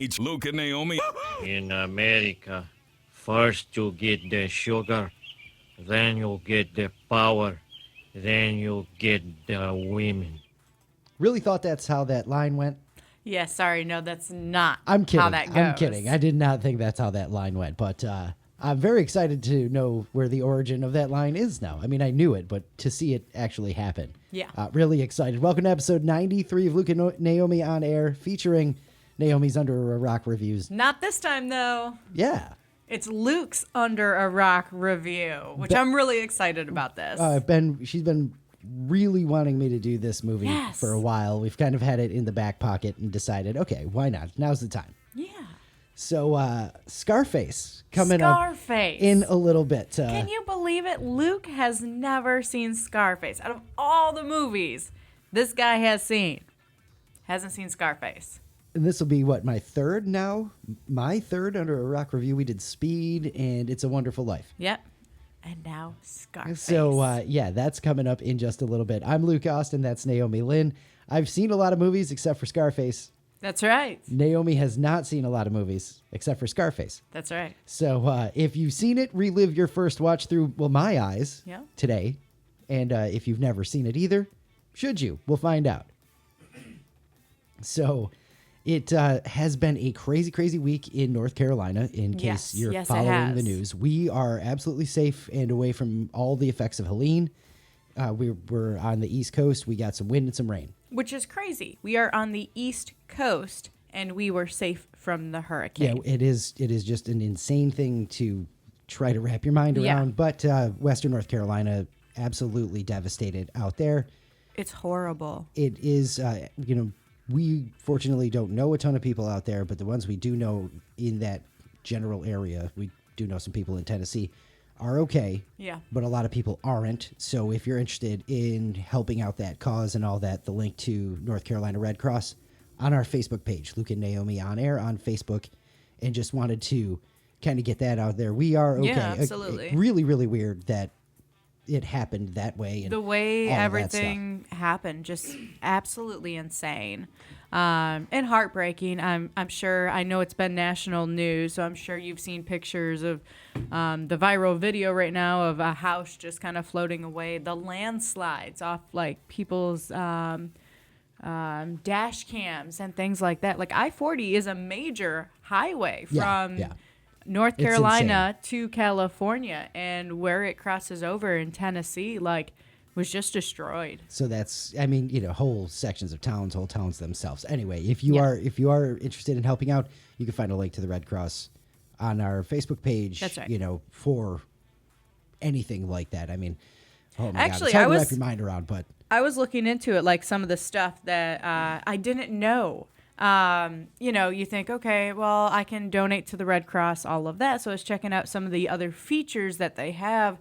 It's Luke and Naomi. In America, first you get the sugar, then you get the power, then you get the women. Really thought that's how that line went? Yeah, sorry, no, that's not I'm kidding. how that goes. I'm kidding. I did not think that's how that line went, but I'm very excited to know where the origin of that line is now. I mean, I knew it, but to see it actually happen. Yeah. Really excited. Welcome to episode 93 of Luke and Naomi on Air, featuring Naomi's Under a Rock reviews. Not this time, though. Yeah. It's Luke's Under a Rock review, which I'm really excited about this. She's been really wanting me to do this movie for a while. We've kind of had it in the back pocket and decided, okay, why not? Now's the time. Yeah. So, Scarface coming up in a little bit. Can you believe it? Luke has never seen Scarface. Out of all the movies this guy hasn't seen Scarface. And this will be, my third now? My third Under a Rock review. We did Speed and It's a Wonderful Life. Yep. And now Scarface. So, that's coming up in just a little bit. I'm Luke Austin. That's Naomi Lynn. I've seen a lot of movies except for Scarface. That's right. Naomi has not seen a lot of movies except for Scarface. That's right. So, if you've seen it, relive your first watch through, my eyes today. And if you've never seen it either, should you? We'll find out. So, it has been a crazy, crazy week in North Carolina, in case you're following the news. We are absolutely safe and away from all the effects of Helene. We're on the East Coast. We got some wind and some rain. Which is crazy. We are on the East Coast, and we were safe from the hurricane. Yeah, it is just an insane thing to try to wrap your mind around. But Western North Carolina, absolutely devastated out there. It's horrible. It is, we fortunately don't know a ton of people out there, but the ones we do know in that general area, we do know some people in Tennessee, are okay. Yeah. But a lot of people aren't. So if you're interested in helping out that cause and all that, the link to North Carolina Red Cross on our Facebook page, Luke and Naomi on Air on Facebook, and just wanted to kind of get that out there. We are okay. Yeah, absolutely. Really, really weird that it happened that way. And the way everything happened, just absolutely insane. And heartbreaking. I'm sure, I know it's been national news, so I'm sure you've seen pictures of the viral video right now of a house just kind of floating away. The landslides off like people's dash cams and things like that. Like I-40 is a major highway from North Carolina to California, and where it crosses over in Tennessee, was just destroyed. So that's, whole sections of towns, whole towns themselves. Anyway, if you are interested in helping out, you can find a link to the Red Cross on our Facebook page. That's right. For anything like that. Oh my Actually, God, it's hard to wrap your mind around, but I was looking into it, like some of the stuff that I didn't know. You think, okay, well, I can donate to the Red Cross, all of that. So I was checking out some of the other features that they have,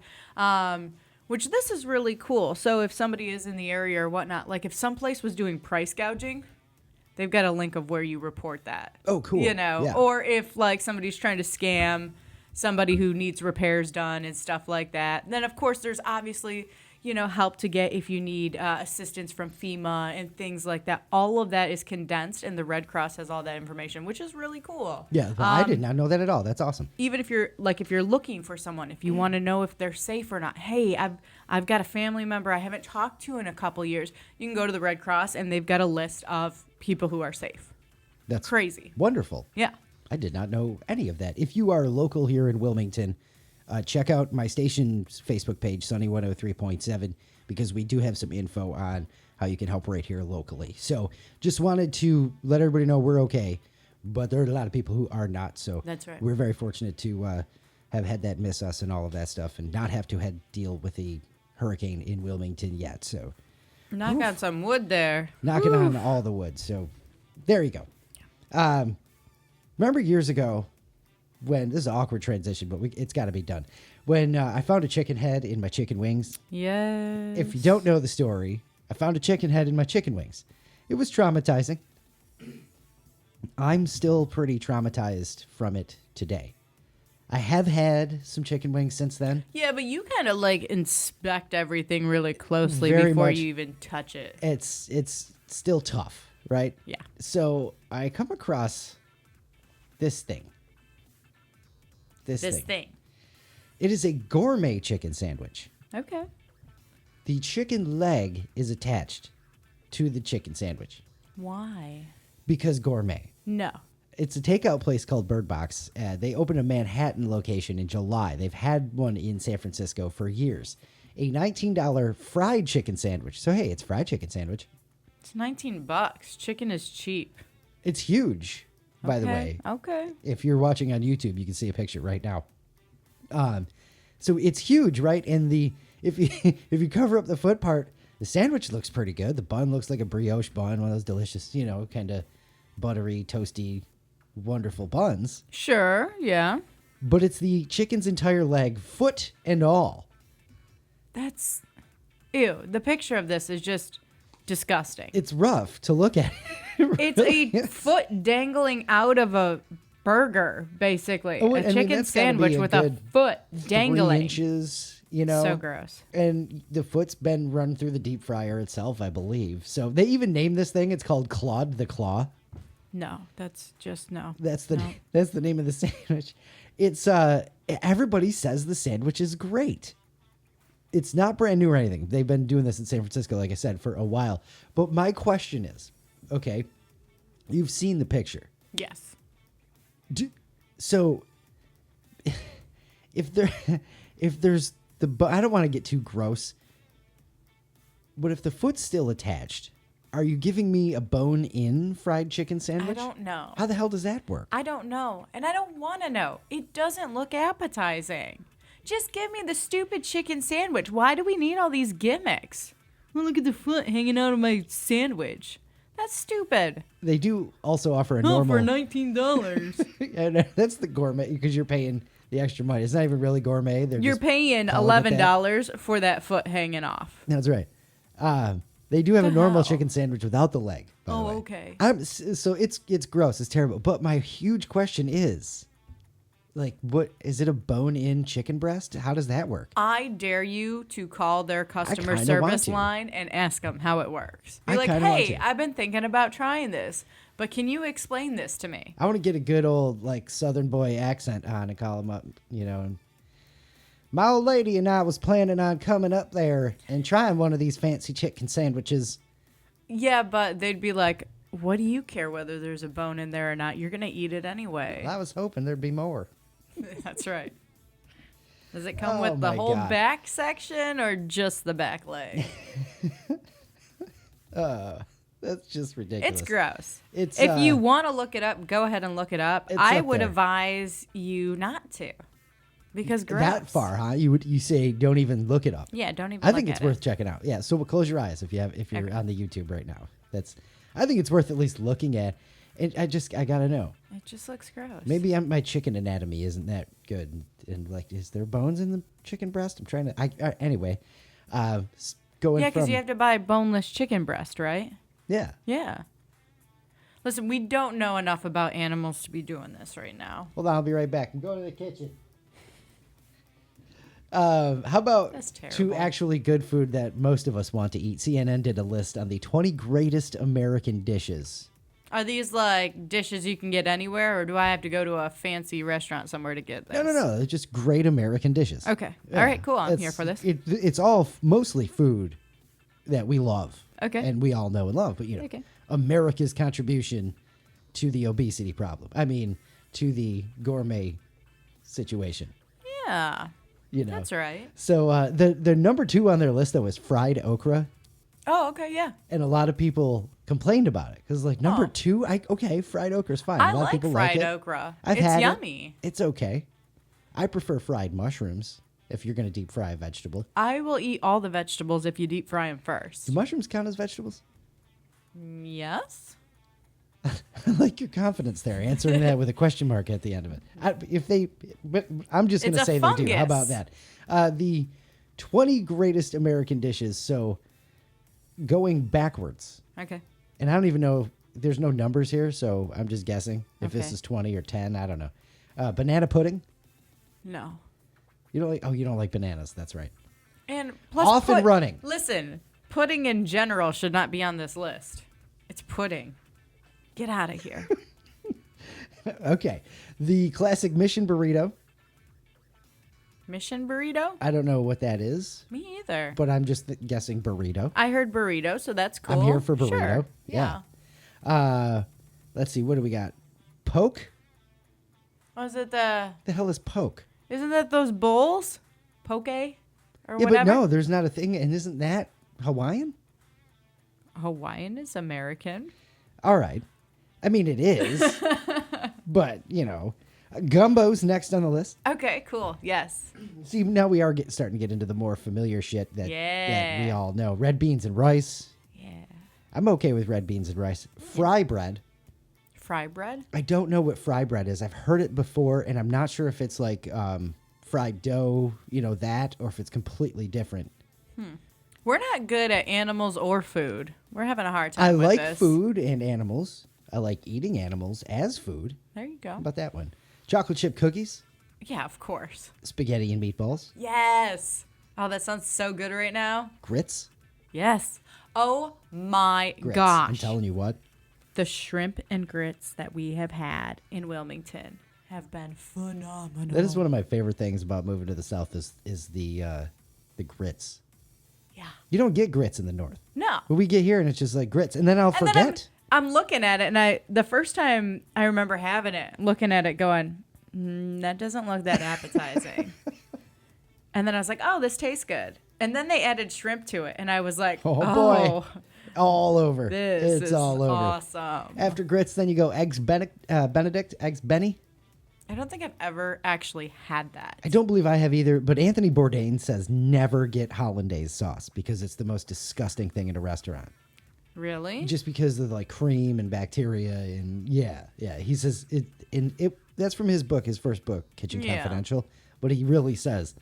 which this is really cool. So if somebody is in the area or whatnot, like if someplace was doing price gouging, they've got a link of where you report that. Oh, cool. Yeah. Or if somebody's trying to scam somebody who needs repairs done and stuff like that. Then, of course, there's obviously help to get if you need assistance from FEMA and things like that. All of that is condensed, and the Red Cross has all that information, which is really cool. Yeah, I did not know that at all. That's awesome. Even if you're looking for someone, if you want to know if they're safe or not. Hey, I've got a family member I haven't talked to in a couple years. You can go to the Red Cross, and they've got a list of people who are safe. That's crazy. Wonderful. Yeah. I did not know any of that. If you are local here in Wilmington, check out my station's Facebook page, Sunny 103.7, because we do have some info on how you can help right here locally. So just wanted to let everybody know we're okay, but there are a lot of people who are not. So that's right. We're very fortunate to have had that miss us and all of that stuff and not have to deal with a hurricane in Wilmington yet. So knock on some wood there. Knocking on all the wood. So there you go. Remember years ago, when this is an awkward transition, but it's got to be done. When I found a chicken head in my chicken wings. Yes. If you don't know the story, I found a chicken head in my chicken wings. It was traumatizing. I'm still pretty traumatized from it today. I have had some chicken wings since then. Yeah, but you kind of inspect everything really closely Very before much. you even touch it. It's still tough, right? Yeah. So I come across this thing. This This thing. thing. It is a gourmet chicken sandwich. Okay. The chicken leg is attached to the chicken sandwich Why? because gourmet. No. It's a takeout place called Bird Box. They opened a Manhattan location in July. They've had one in San Francisco for years. A $19 fried chicken sandwich. So, hey, it's fried chicken sandwich. It's $19. Chicken is cheap. It's huge, by the Okay, way. Okay. If you're watching on YouTube, you can see a picture right now. So it's huge, right? And if you cover up the foot part, the sandwich looks pretty good. The bun looks like a brioche bun, one of those delicious, kind of buttery, toasty, wonderful buns. Sure. Yeah. But it's the chicken's entire leg, foot and all. That's ew. The picture of this is just disgusting. It's rough to look at. It's a foot dangling out of a burger, basically. Oh, a I mean, chicken that's gotta be sandwich a with a good foot 3 dangling. inches, So gross. And the foot's been run through the deep fryer itself, I believe. So they even named this thing. It's called Claude the Claw. No, that's just no. That's the No. that's the name of the sandwich. It's everybody says the sandwich is great. It's not brand new or anything. They've been doing this in San Francisco, like I said, for a while. But my question is, okay, you've seen the picture. Yes. So if there's I don't want to get too gross, but if the foot's still attached, are you giving me a bone-in fried chicken sandwich? I don't know. How the hell does that work? I don't know. And I don't want to know. It doesn't look appetizing. Just give me the stupid chicken sandwich. Why do we need all these gimmicks? Well, look at the foot hanging out of my sandwich. That's stupid. They do also offer a normal. for $19. And that's the gourmet because you're paying the extra money. It's not even really gourmet. You're paying $11 for that foot hanging off. That's right. They do have a The normal hell? chicken sandwich without the leg. By the Oh, way. okay. So it's gross. It's terrible. But my huge question is, like, what is it? A bone-in chicken breast? How does that work? I dare you to call their customer kinda want service to. line and ask them how it works. Be I like, kinda want hey, to. I've been thinking about trying this, but can you explain this to me? I want to get a good old like Southern boy accent on and call them up. And my old lady and I was planning on coming up there and trying one of these fancy chicken sandwiches. Yeah, but they'd be like, what do you care whether there's a bone in there or not? You're going to eat it anyway. I was hoping there'd be more. That's right. Does it come Oh with the my whole God. back section or just the back leg? That's just ridiculous. It's gross. It's, if you want to look it up, go ahead and look it up. It's I up would there. advise you not to. Because gross. That far, huh? You say don't even look it up. Yeah, don't even I look think at it's it. worth checking out. Yeah, so close your eyes if you're Okay. on the YouTube right now. I think it's worth at least looking at. And I gotta know. It just looks gross. Maybe my chicken anatomy isn't that good. And like, is there bones in the chicken breast? I'm trying to. Anyway, going Yeah, from because you have to buy boneless chicken breast, right? yeah. Yeah. Listen, we don't know enough about animals to be doing this right now. Hold on, I'll be right back. I'm going to the kitchen. How about That's two terrible. actually good food that most of us want to eat? CNN did a list on the 20 greatest American dishes. Are these like dishes you can get anywhere, or do I have to go to a fancy restaurant somewhere to get this? No. They're just great American dishes. Okay. Yeah. All right, cool. I'm It's- here for this. It's all mostly food that we love. Okay. And we all know and love. But, Okay. America's contribution to the obesity problem. I mean, to the gourmet situation. Yeah. You know. That's right. So the number 2 on their list, though, is fried okra. Oh, okay, yeah. And a lot of people complained about it because, like, number Oh. 2, okay, fried okra is fine. I a lot like of people fried like it. okra. I've It's had it. yummy. It's okay. I prefer fried mushrooms if you're going to deep fry a vegetable. I will eat all the vegetables if you deep fry them first. Do mushrooms count as vegetables? Yes. I like your confidence there, answering that with a question mark at the end of it. But I'm just going It's to a say they do. How about fungus. that? The 20 greatest American dishes. So going backwards, Okay. and I don't even know. There's no numbers here, so I'm just guessing if this Okay. is 20 or 10. I don't know. Banana pudding. No. You don't like? Oh, you don't like bananas. That's right. And plus, Off and running. Listen, pudding in general should not be on this list. It's pudding. Get out of here. Okay. The classic Mission burrito. Mission burrito? I don't know what that is, Me either. but I'm just guessing burrito. I heard burrito, so that's cool. I'm here for burrito. Sure. Yeah. Let's see. What do we got? Poke? Was it the? The hell is poke? Isn't that those bowls? Poke or Yeah, whatever. but no, there's not a thing. And isn't that Hawaiian? Hawaiian is American. All right. I mean, it is. But, gumbo's next on the list. Okay, cool. Yes. See, now we are starting to get into the more familiar shit that we Yeah. all know. Red beans and rice. Yeah. I'm okay with red beans and rice. Fry bread. Fry bread? I don't know what fry bread is. I've heard it before, and I'm not sure if it's like fried dough, that, or if it's completely different. We're not good at animals or food. We're having a hard time I with like this. food and animals. I like eating animals as food. There you go. How about that one? Chocolate chip cookies, Yeah, of course. spaghetti and meatballs, Yes. Oh, that sounds so good right now. grits. Yes. Oh my Grits. gosh. I'm telling you what. The shrimp and grits that we have had in Wilmington have been phenomenal. That is one of my favorite things about moving to the South is the grits. Yeah. You don't get grits in the North. No. But we get here and it's just like grits. And then I'll And then forget. I'm looking at it, and the first time I remember having it, looking at it, going, that doesn't look that appetizing. And then I was like, oh, this tastes good. And then they added shrimp to it, and I was like, Oh, boy. All over. this It's is all over. awesome. After grits, then you go eggs Benedict, eggs Benny. I don't think I've ever actually had that. I don't believe I have either, but Anthony Bourdain says never get hollandaise sauce because it's the most disgusting thing in a restaurant. Really? Just because of like cream and bacteria and yeah. He says it. That's from his book, his first book, Kitchen Yeah. Confidential. But he really says,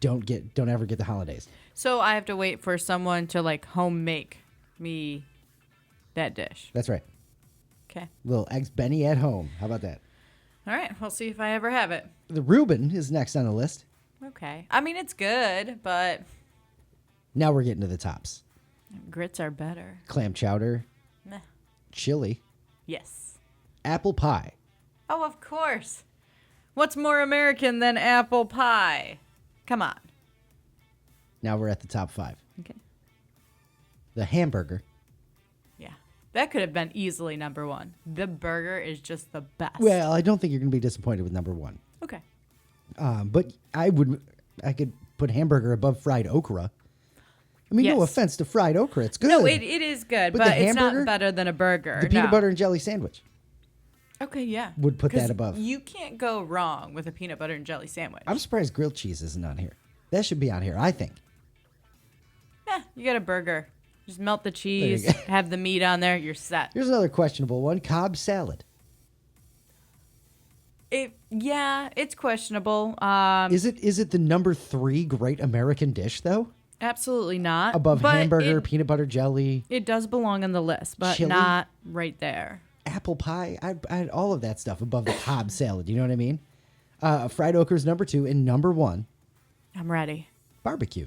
don't ever get the hollandaise. So I have to wait for someone to like home make me that dish. That's right. Okay. Little eggs Benny at home. How about that? All right. We'll see if I ever have it. The Reuben is next on the list. Okay. I mean, it's good, but Now we're getting to the tops. grits are better. Clam chowder, Meh. chili, Yes. apple pie. Oh, of course. What's more American than apple pie? Come on. Now we're at the top 5. Okay. The hamburger. Yeah. That could have been easily number 1. The burger is just the best. Well, I don't think you're going to be disappointed with number 1. Okay. But I could put hamburger above fried okra. I mean, no Yes. offense to fried okra. It's good. No, it is good, But but, the it's hamburger? not better than a burger. The peanut no. butter and jelly sandwich Okay, yeah. would put that 'Cause above. You can't go wrong with a peanut butter and jelly sandwich. I'm surprised grilled cheese isn't on here. That should be on here, I think. You got a burger. Just melt the you cheese, go. have the meat on there, you're set. Here's another questionable one. Cobb salad. It's questionable. Is it the number 3 great American dish, though? Absolutely not. Above But hamburger, it, peanut butter jelly, it does belong on the list, but Chili? not right there. apple pie. I had all of that stuff above the Cobb salad. You know what I mean? Fried okra's number 2, and number 1, I'm ready. barbecue.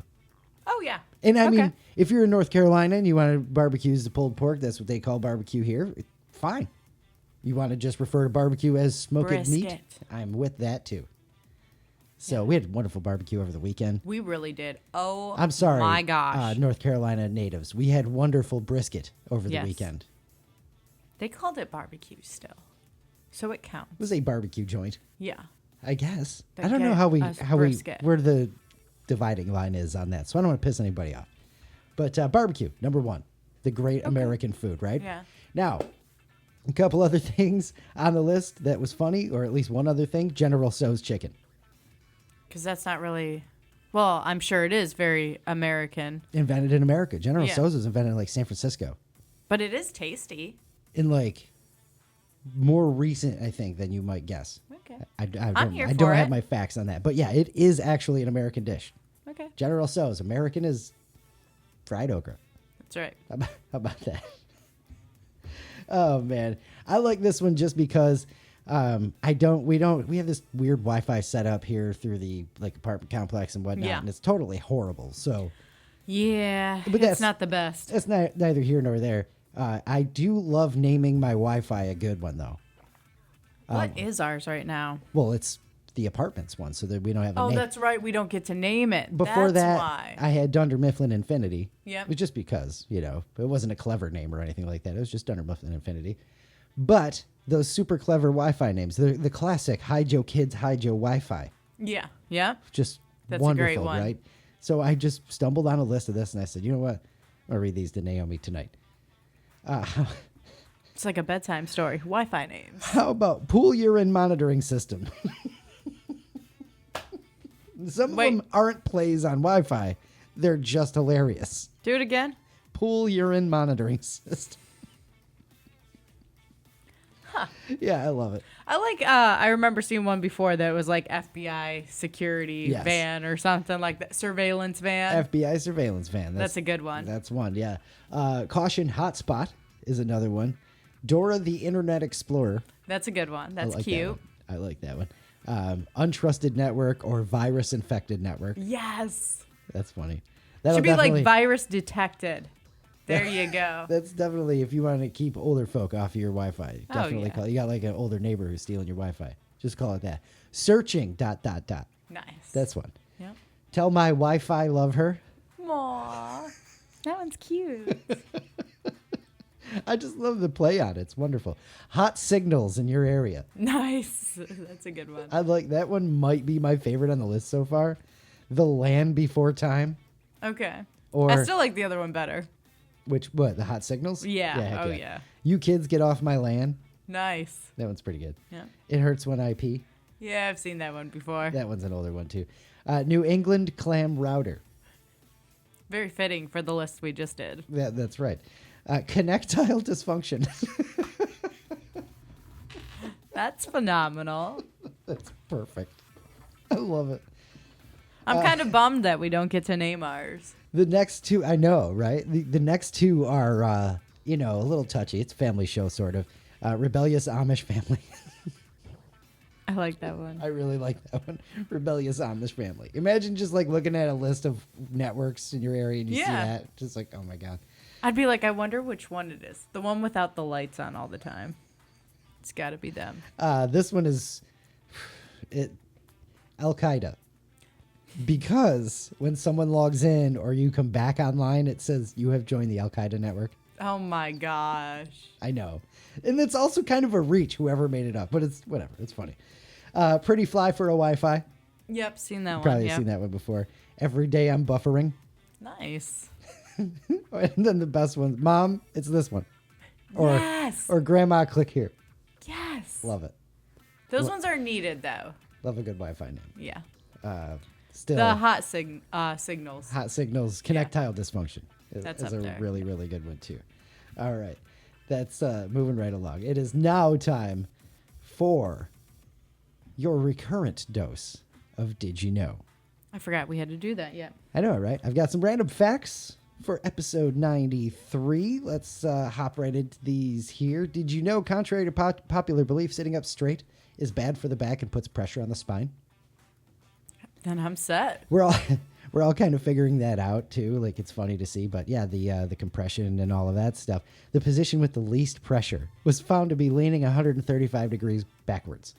Oh, yeah. And I Okay. mean, if you're in North Carolina and you want to barbecue as the pulled pork, that's what they call barbecue here. Fine. You want to just refer to barbecue as smoked meat? Brisket. I'm with that too. So we had wonderful barbecue over the weekend. We really did. Oh, I'm sorry, my gosh. North Carolina natives. We had wonderful brisket over the Yes. weekend. They called it barbecue still. So it counts. It was a barbecue joint, Yeah. I guess. They I don't know gave how we us brisket. where the dividing line is on that. So I don't want to piss anybody off. But barbecue, number 1, the great American food, right? Yeah. Now, a couple other things on the list that was funny, or at least one other thing: General Tso's chicken. Because that's not really. Well, I'm sure it is very American, Invented in America. General Yeah. Tso's was invented in like San Francisco. but it is tasty. In like more recent, I think, than you might guess. Okay. I don't, I'm here I don't for have it. my facts on that. But yeah, it is actually an American dish. Okay. General Tso's. American is fried okra. That's right. How about that? Oh man, I like this one just because we have this weird Wi-Fi setup here through the like apartment complex and whatnot, Yeah. and it's totally horrible. So Yeah. But It's that's- not the best. that's neither here nor there. I do love naming my Wi-Fi a good one though. What is ours right now? Well, it's the apartments one, so that we don't have a Oh, name. that's right. We don't get to name it. Before That's that, why. I had Dunder Mifflin Infinity. Yep. It was just because, it wasn't a clever name or anything like that. It was just Dunder Mifflin Infinity. But those super clever Wi-Fi names, the classic Hide Joe Kids, Hide Joe Wi-Fi. Yeah. Yeah. Just That's a wonderful, great one. right? So I just stumbled on a list of this, and I said, you know what? I'm going to read these to Naomi tonight. It's like a bedtime story. Wi-Fi names. How about pool urine monitoring system? Some of Wait. them aren't plays on Wi-Fi. They're just hilarious. Do it again. Pool urine monitoring system. Huh. Yeah, I love it. I like. I remember seeing one before that was like FBI security Yes. van or something like that. Surveillance van. FBI surveillance van. That's a good one. That's one, yeah. Caution hotspot is another one. Dora the Internet Explorer. That's a good one. That's I like cute. That one. I like that one. Untrusted network or virus infected network. Yes. That's funny. Should be definitely- like virus detected. There you go. That's definitely if you want to keep older folk off of your Wi-Fi. Oh, Definitely yeah. call. You got like an older neighbor who's stealing your Wi-Fi. Just call it that. Searching ... Nice. That's one. Yep. Tell my Wi-Fi love her. Aww. That one's cute. I just love the play on it. It's wonderful. Hot signals in your area. Nice. That's a good one. I like that one. Might be my favorite on the list so far. The Land Before Time. Okay. Or I still like the other one better. what? The hot signals? Yeah. heck Oh, yeah. You kids get off my land. Nice. That one's pretty good. Yeah. It hurts when I pee. Yeah, I've seen that one before. That one's an older one too. New England clam router. Very fitting for the list we just did. That's right. Connectile dysfunction. That's phenomenal. That's perfect. I love it. I'm kind of bummed that we don't get to name ours. The next two, I know, right? The next two are, a little touchy. It's a family show, sort of. Rebellious Amish family. I like that one. I really like that one. Rebellious Amish family. Imagine just like looking at a list of networks in your area and you see Yeah. that. Just like, oh my God. I'd be like, I wonder which one it is. The one without the lights on all the time. It's got to be them. This one is Al Qaeda. Because when someone logs in or you come back online, it says you have joined the Al Qaeda network. Oh my gosh. I know. And it's also kind of a reach, whoever made it up, but it's whatever. It's funny. Pretty fly for a Wi-Fi. Yep, seen that one. Probably Yep. seen that one before. Every day I'm buffering. Nice. And then the best one, Mom, it's this one. Or, Yes. or Grandma, click here. Yes. Love it. Those ones are needed though. Love a good Wi-Fi name. Yeah. Still, The hot signals. hot signals, connectile dysfunction That's is up a there. really, really good one too. All right. That's moving right along. It is now time for your recurrent dose of Did You Know? I forgot we had to do that. Yeah. I know, right? I've got some random facts for episode 93. Let's hop right into these here. Did you know, contrary to popular belief, sitting up straight is bad for the back and puts pressure on the spine? Then I'm set. We're all kind of figuring that out too. Like, it's funny to see, but yeah, the compression and all of that stuff. The position with the least pressure was found to be leaning 135 degrees backwards.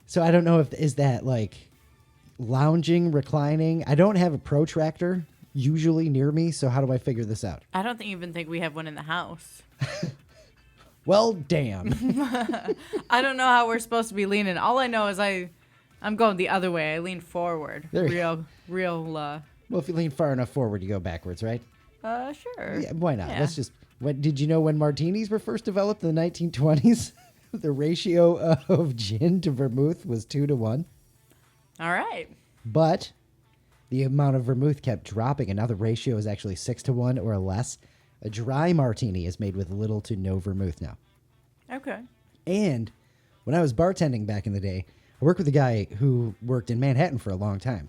So I don't know if is that like lounging, reclining. I don't have a protractor usually near me, so how do I figure this out? I don't even think we have one in the house. Well, damn. I don't know how we're supposed to be leaning. All I know is I'm going the other way. I lean forward. There Real. Well, if you lean far enough forward, you go backwards, right? Sure. Yeah, why not? Yeah. Let's just. What did you know when martinis were first developed in the 1920s? The ratio of gin to vermouth was 2-1. All right. But the amount of vermouth kept dropping, and now the ratio is actually 6-1 or less. A dry martini is made with little to no vermouth now. Okay. And when I was bartending back in the day, I worked with a guy who worked in Manhattan for a long time.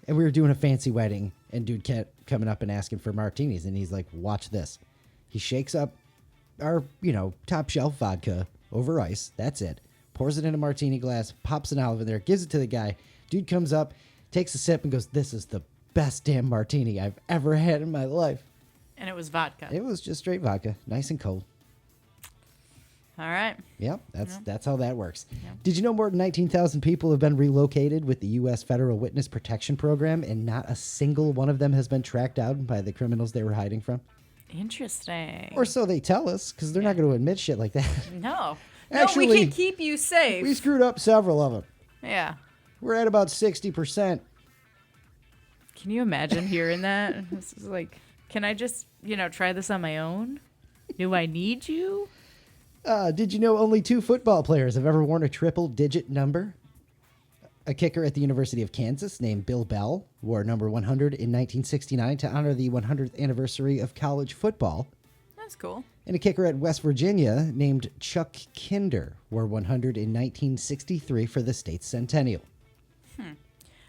And we were doing a fancy wedding, and dude kept coming up and asking for martinis. And he's like, watch this. He shakes up our, top shelf vodka over ice. That's it. Pours it in a martini glass, pops an olive in there, gives it to the guy. Dude comes up, takes a sip, and goes, this is the best damn martini I've ever had in my life. And it was vodka. It was just straight vodka, nice and cold. All right. Yep, that's how that works. Did you know more than 19,000 people have been relocated with the U.S. Federal Witness Protection Program, and not a single one of them has been tracked down by the criminals they were hiding from? Interesting. Or so they tell us, because they're not going to admit shit like that. No. Actually, no, we can keep you safe. We screwed up several of them. Yeah. We're at about 60%. Can you imagine hearing that? This is like, can I just, try this on my own? Do I need you? Did you know only 2 football players have ever worn a triple-digit number? A kicker at the University of Kansas named Bill Bell wore number 100 in 1969 to honor the 100th anniversary of college football. That's cool. And a kicker at West Virginia named Chuck Kinder wore 100 in 1963 for the state's centennial.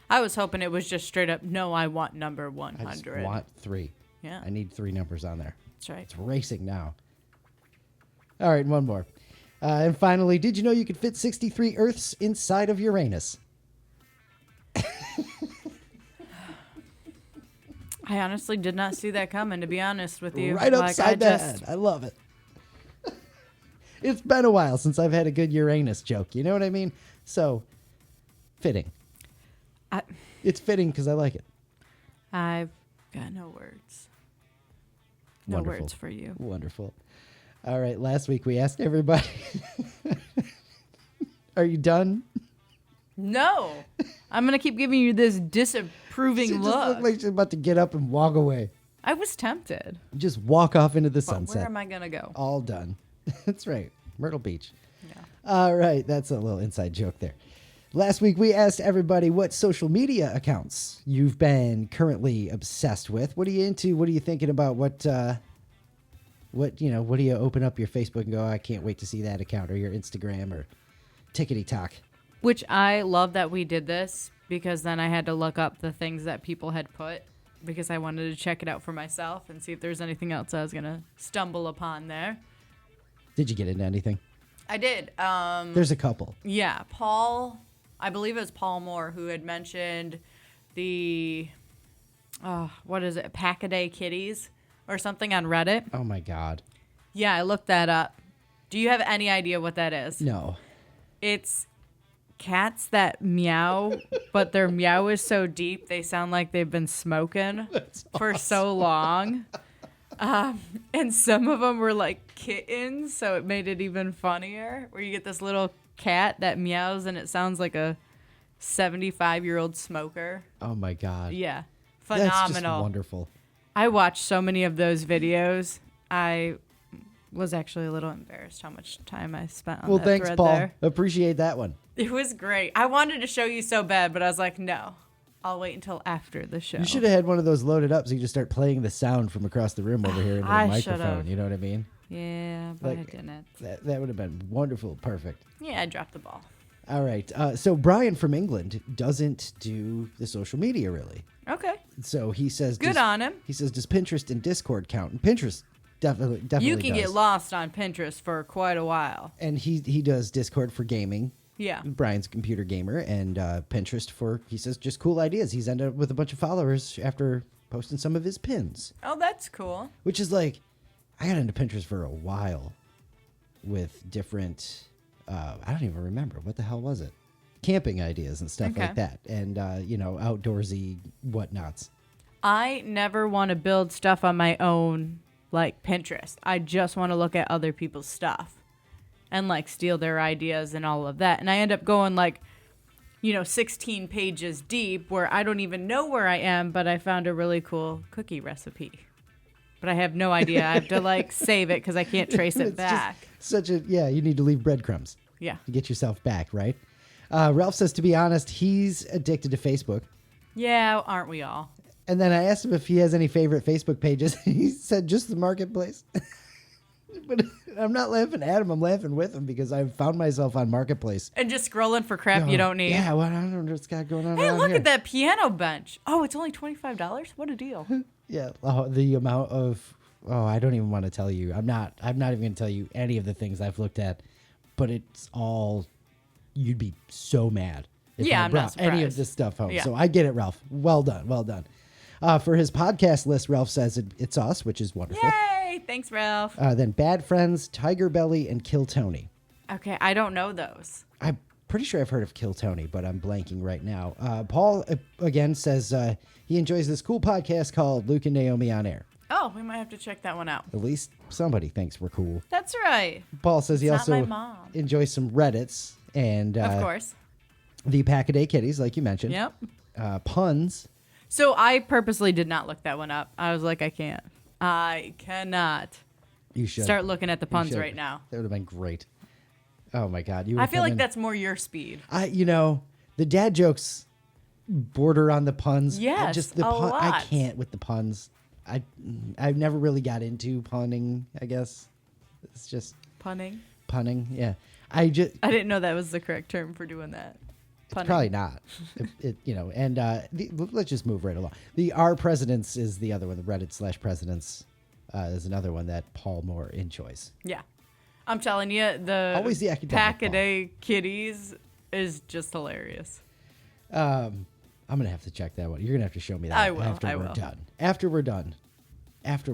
I was hoping it was just straight up, no, I want number 100. I just want 3. Yeah. I need 3 numbers on there. That's right. It's racing now. All right, one more. And finally, did you know you could fit 63 Earths inside of Uranus? I honestly did not see that coming, to be honest with you. Right upside the head. I love it. It's been a while since I've had a good Uranus joke. You know what I mean? So, fitting. It's fitting because I like it. I've got no words. No Wonderful. words for you. Wonderful. All right, last week we asked everybody, are you done? No. I'm going to keep giving you this She disapproving just look. looked like she's about to get up and walk away. I was tempted. Just walk off into the But sunset. where am I going to go? All done. That's right. Myrtle Beach. Yeah. All right, that's a little inside joke there. Last week we asked everybody what social media accounts you've been currently obsessed with. What are you into? What are you thinking about? What do you open up your Facebook and go, I can't wait to see that account, or your Instagram, or tickety-tock? Which I love that we did this, because then I had to look up the things that people had put, because I wanted to check it out for myself and see if there's anything else I was going to stumble upon there. Did you get into anything? I did. There's a couple. Yeah, I believe it was Paul Moore who had mentioned the, Pack-A-Day Kitties or something on Reddit. Oh, my God. Yeah, I looked that up. Do you have any idea what that is? No. It's cats that meow, but their meow is so deep they sound like they've been smoking for so long. And some of them were like kittens, so it made it even funnier, where you get this little cat that meows and it sounds like a 75-year-old smoker. Oh, my God. Yeah. Phenomenal. That's just wonderful. I watched so many of those videos. I was actually a little embarrassed how much time I spent on that thanks, thread Paul. there. Appreciate that one. It was great. I wanted to show you so bad, but I was like, no. I'll wait until after the show. You should have had one of those loaded up so you just start playing the sound from across the room over here into the I microphone. should've. You know what I mean? Yeah, but I Like, didn't. That would have been wonderful. Perfect. Yeah, I dropped the ball. All right. So Brian from England doesn't do the social media really. Okay. So he says, Good on him. He says, does Pinterest and Discord count? And Pinterest definitely You can does. get lost on Pinterest for quite a while. And he does Discord for gaming. Yeah. Brian's a computer gamer, and Pinterest for, he says, just cool ideas. He's ended up with a bunch of followers after posting some of his pins. Oh, that's cool. Which is like, I got into Pinterest for a while with different, I don't even remember. What the hell was it? Camping ideas and stuff like that. And, outdoorsy whatnots. I never want to build stuff on my own, like Pinterest. I just want to look at other people's stuff and like steal their ideas and all of that. And I end up going 16 pages deep where I don't even know where I am, but I found a really cool cookie recipe. But I have no idea. I have to save it because I can't trace it back. You need to leave breadcrumbs. Yeah. To get yourself back, right? Ralph says, to be honest, he's addicted to Facebook. Yeah, aren't we all? And then I asked him if he has any favorite Facebook pages. He said just the Marketplace. But I'm not laughing at him. I'm laughing with him because I've found myself on Marketplace. And just scrolling for crap you don't need. Yeah, I don't know what's got going on. Hey, around look here. at that piano bench. Oh, it's only $25? What a deal. Yeah, the amount of I don't even want to tell you. I'm not even going to tell you any of the things I've looked at, but it's all, you'd be so mad if I I'm brought not surprised. any of this stuff home. Yeah. So I get it, Ralph. Well done. For his podcast list, Ralph says it's us, which is wonderful. Yay! Thanks, Ralph. Then Bad Friends, Tiger Belly, and Kill Tony. Okay, I don't know those. I'm pretty sure I've heard of Kill Tony, but I'm blanking right now. Paul, again, says he enjoys this cool podcast called Luke and Naomi on Air. Oh, we might have to check that one out. At least somebody thinks we're cool. That's right. Paul says he It's not also my mom. enjoys some Reddits and Of course. the Pack-A-Day Kitties, like you mentioned. Yep. Puns. So I purposely did not look that one up. I was like, I can't. I cannot. You should Start looking at the puns should. right now. That would have been great. Oh my God! You. I feel like that's more your speed. The dad jokes border on the puns. Yes, just the a I lot. can't with the puns. I've never really got into punning. I guess it's just Punning. punning. Yeah, I didn't know that was the correct term for doing that. Punning. Probably not. Let's just move right along. The Our Presidents is the other one. The Reddit/Presidents is another one that Paul Moore enjoys. Yeah. I'm telling you, the Always the academic Pack-A-Day Kitties is just hilarious. I'm gonna have to check that one. You're gonna have to show me that. I will, After I we're will. done. After we're done. After.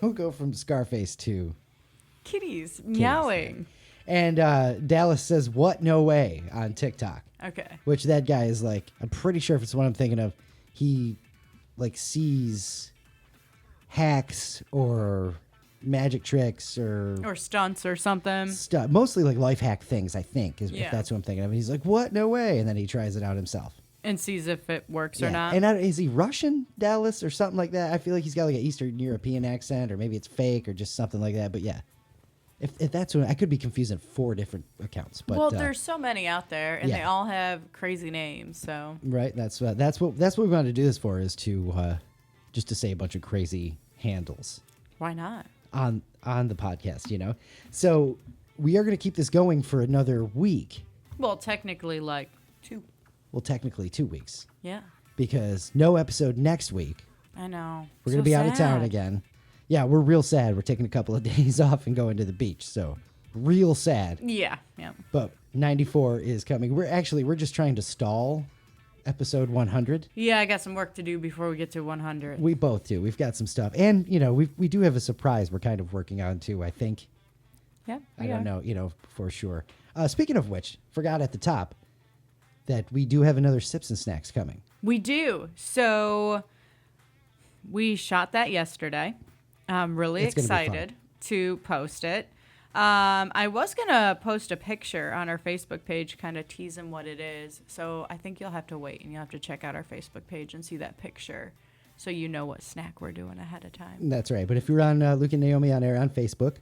We'll go from Scarface to. Kitties meowing. And Dallas says, "What? No way" on TikTok. Okay. Which that guy is like. I'm pretty sure if it's what I'm thinking of, he like sees hacks or magic tricks Or stunts or something. stuff, mostly like life hack things. I think is if Yeah. that's what I'm thinking of. And he's like, "What? No way!" And then he tries it out himself. And sees if it works or Yeah. not. And is he Russian, Dallas, or something like that? I feel like he's got like an Eastern European accent, or maybe it's fake, or just something like that. But yeah, if that's what I could be confusing 4 different accounts. But well, there's so many out there, and they yeah. all have crazy names. So right, that's what we wanted to do this for, is to just to say a bunch of crazy handles why not? on the podcast, So we are going to keep this going for another week. Well, technically, like 2. Well, technically 2 weeks, Yeah, because no episode next week. I know. We're going to be out of town again. Yeah, we're real sad. We're taking a couple of days off and going to the beach. So real sad. Yeah. But 94 is coming. We're just trying to stall episode 100. Yeah, I got some work to do before we get to 100. We both do. We've got some stuff. And, we do have a surprise we're kind of working on too, I think. Yeah, I don't know, for sure. Speaking of which, forgot at the top that we do have another Sips and Snacks coming. We do. So we shot that yesterday. I'm really It's gonna be fun. excited to post it. I was going to post a picture on our Facebook page, kind of teasing what it is. So I think you'll have to wait and you'll have to check out our Facebook page and see that picture so you know what snack we're doing ahead of time. That's right. But if you're on Luke and Naomi on Air on Facebook,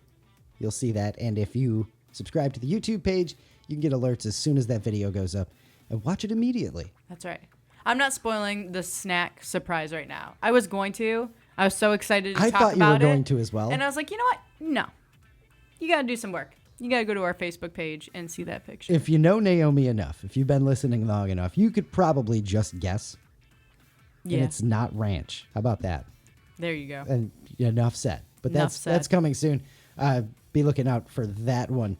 you'll see that. And if you subscribe to the YouTube page, you can get alerts as soon as that video goes up and watch it immediately. That's right. I'm not spoiling the snack surprise right now. I was going to. I was so excited to I talk thought you about were it. going to as well. And I was like, you know what? No. You got to do some work. You got to go to our Facebook page and see that picture. If you know Naomi enough, if you've been listening long enough, you could probably just guess. Yeah. And it's not ranch. How about that? There you go. And enough said. But Enough that's said. coming soon. Be looking out for that one.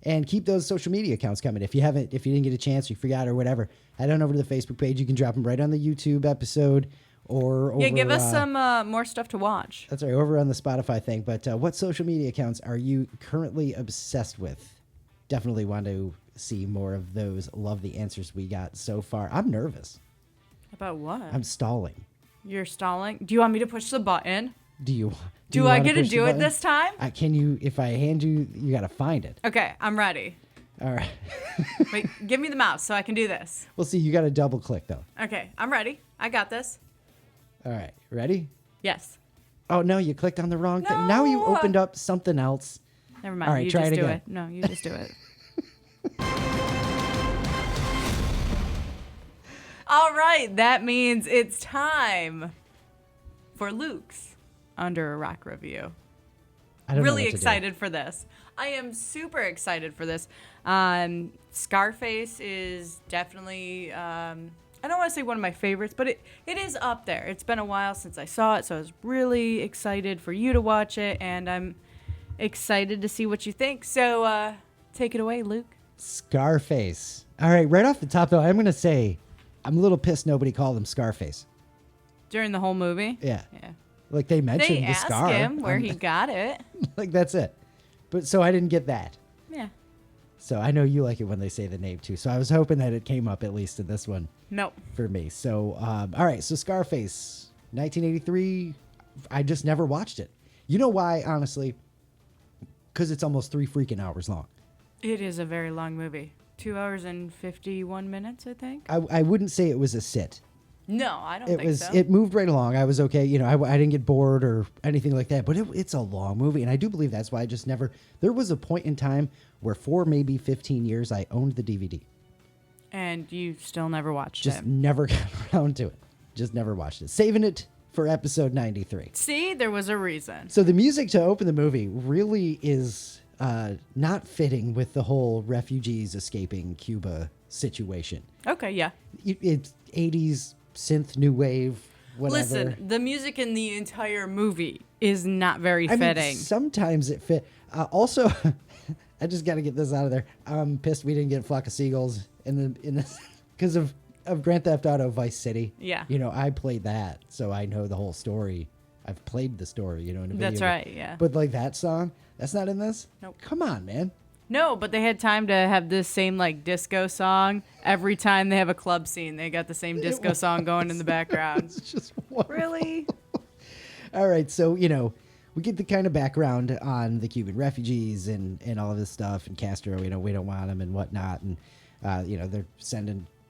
And keep those social media accounts coming. If you didn't get a chance, you forgot or whatever, head on over to the Facebook page. You can drop them right on the YouTube episode or over, Yeah, give us some more stuff to watch. That's right, over on the Spotify thing. But what social media accounts are you currently obsessed with? Definitely want to see more of those. Love the answers we got so far. I'm nervous. About what? I'm stalling. You're stalling? Do you want me to push the button? Do Do you I wanna get to push the do it button? this time? Can you? If I hand you, you got to find it. Okay, I'm ready. All right. Wait, give me the mouse so I can do this. We'll see. You got to double click though. Okay, I'm ready. I got this. All right. Ready? Yes. Oh no, you clicked on the wrong thing. Now you No. opened up something else. Never mind. All right, you try just it do again. it. No, you just do it. All right, that means it's time for Luke's Under a Rock review. I don't know Really what to do. excited for this. I am super excited for this. Scarface is definitely, I don't want to say one of my favorites, but it is up there. It's been a while since I saw it, so I was really excited for you to watch it, and I'm excited to see what you think. So take it away, Luke. Scarface. All right. Right off the top though, I'm gonna say I'm a little pissed nobody called him Scarface. During the whole movie? Yeah. Yeah. Like they mentioned They the ask scar. him where he got it. Like that's it. But so I didn't get that. Yeah. So I know you like it when they say the name too. So I was hoping that it came up at least in this one Nope. for me. So all right. So Scarface, 1983. I just never watched it. You know why? Honestly, because it's almost 3 freaking hours long. It is a very long movie. 2 hours and 51 minutes, I think. I wouldn't say it was a sit. No, I don't It think was. so. It moved right along. I was okay. You know, I didn't get bored or anything like that. But it's a long movie, and I do believe that's why I just never. There was a point in time where for maybe 15 years I owned the DVD. And you still never watched Just it. never got around to it. Just never watched it. Saving it for episode 93. See, there was a reason. So the music to open the movie really is not fitting with the whole refugees escaping Cuba situation. Okay, yeah. It's 80s synth new wave, whatever. Listen, the music in the entire movie is not very I fitting. mean, sometimes it fit. Also, I just got to get this out of there. I'm pissed we didn't get Flock of Seagulls in this because of Grand Theft Auto Vice City. Yeah. You know, I played that, so I know the whole story. I've played the story, you know, in a video. That's right, yeah. But like that song, that's not in this? Nope. Come on, man. No, but they had time to have this same like disco song every time they have a club scene. They got the same disco song going in the background. It's just wonderful. Really? All right, so, you know, we get the kind of background on the Cuban refugees and all of this stuff, and Castro, you know, we don't want them and whatnot, and, you know, they're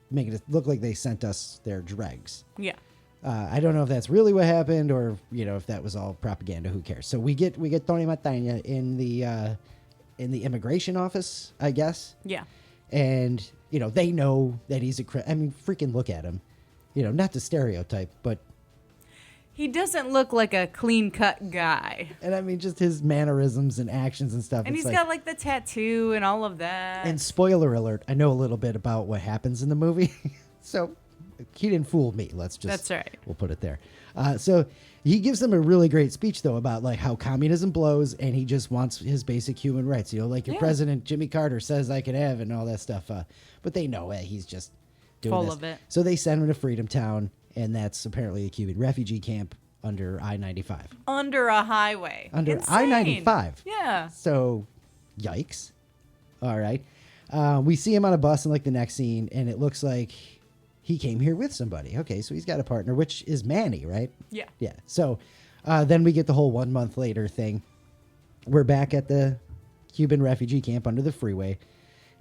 making it look like they sent us their dregs. Yeah. I don't know if that's really what happened or, you know, if that was all propaganda. Who cares? So we get Tony Montana in the immigration office, I guess. Yeah. And, you know, they know that he's I mean, freaking look at him. You know, not the stereotype, but... He doesn't look like a clean-cut guy. And I mean, just his mannerisms and actions and stuff. And it's he's got like the tattoo and all of that. And spoiler alert, I know a little bit about what happens in the movie. So he didn't fool me. That's right. We'll put it there. So he gives them a really great speech, though, about like how communism blows and he just wants his basic human rights. You know, like your president, Jimmy Carter, says I can have and all that stuff. But they know he's just doing Full this. of it. So they send him to Freedom Town, and that's apparently a Cuban refugee camp under I-95. Under a highway. Under Insane. I-95. Yeah. So, yikes. All right. We see him on a bus in like the next scene, and it looks like he came here with somebody. Okay, so he's got a partner, which is Manny, right? Yeah. Yeah. So then we get the whole 1 month later thing. We're back at the Cuban refugee camp under the freeway,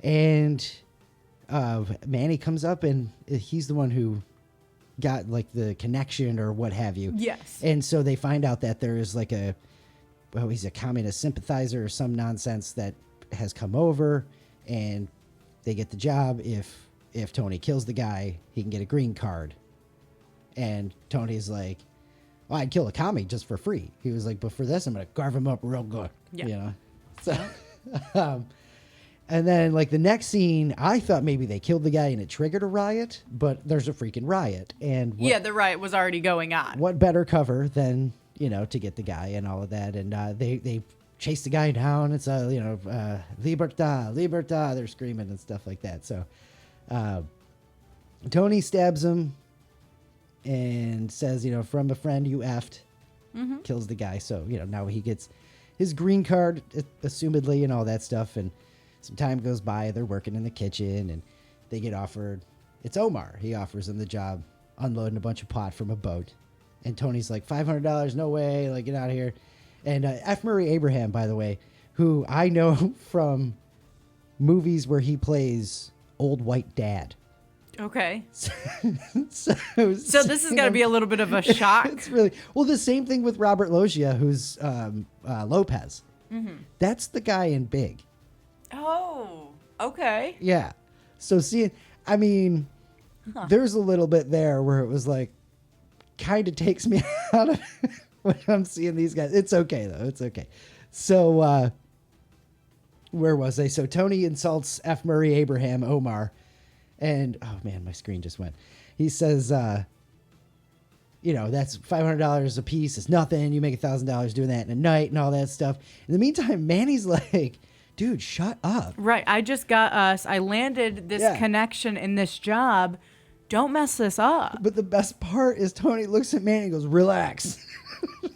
and Manny comes up, and he's the one who got like the connection or what have you. Yes. And so they find out that there is like he's a communist sympathizer or some nonsense that has come over, and they get the job. If Tony kills the guy, he can get a green card. And Tony's like, well, I'd kill a commie just for free. He was like, but for this, I'm going to carve him up real good. Yeah. You know? So, and then like the next scene, I thought maybe they killed the guy and it triggered a riot, but there's a freaking riot. And the riot was already going on. what better cover than, you know, to get the guy and all of that. And they chase the guy down. It's libertad, libertad. They're screaming and stuff like that. So Tony stabs him and says, you know, from a friend you effed. Kills the guy. So, you know, now he gets his green card, assumedly, and all that stuff. And some time goes by. They're working in the kitchen, and they get offered. It's Omar. He offers them the job unloading a bunch of pot from a boat. And Tony's like, $500, no way, like, get out of here. And F. Murray Abraham, by the way, who I know from movies where he plays old white dad. Okay. So this has got to be a little bit of a shock. It's really well. The same thing with Robert Loggia, who's Lopez. That's the guy in Big. Oh, okay. Yeah. So I mean, there's a little bit there where it was like, kind of takes me out of when I'm seeing these guys. It's okay though. It's okay. So where was I? So Tony insults F. Murray Abraham, Omar. And, oh, man, my screen just went. He says, you know, that's $500 a piece. It's nothing. You make $1,000 doing that in a night and all that stuff. In the meantime, Manny's like, dude, shut up. Right. I just got us. I landed this connection in this job. Don't mess this up. But the best part is Tony looks at Manny and goes, relax.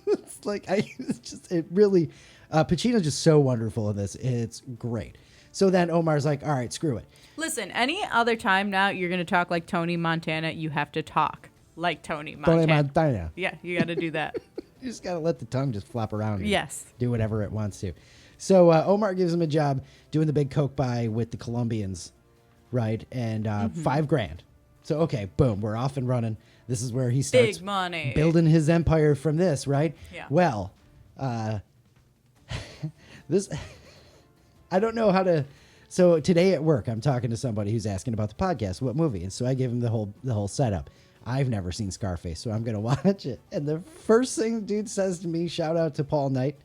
It's like it really Pacino's just so wonderful in this. It's great. So then Omar's like, all right, screw it. Listen, any other time now you're going to talk like Tony Montana, you have to talk like Tony Montana. Tony Montana. Yeah, you got to do that. You just got to let the tongue just flop around. And Yes. do whatever it wants to. So Omar gives him a job doing the big coke buy with the Colombians, right? And $5,000. So, okay, boom, we're off and running. This is where he starts Big money. building his empire from this, right? Yeah. Well, this, I don't know how to. So today at work, I'm talking to somebody who's asking about the podcast, what movie, and so I give him the whole setup. I've never seen Scarface, so I'm gonna watch it. And the first thing the dude says to me, shout out to Paul Knight,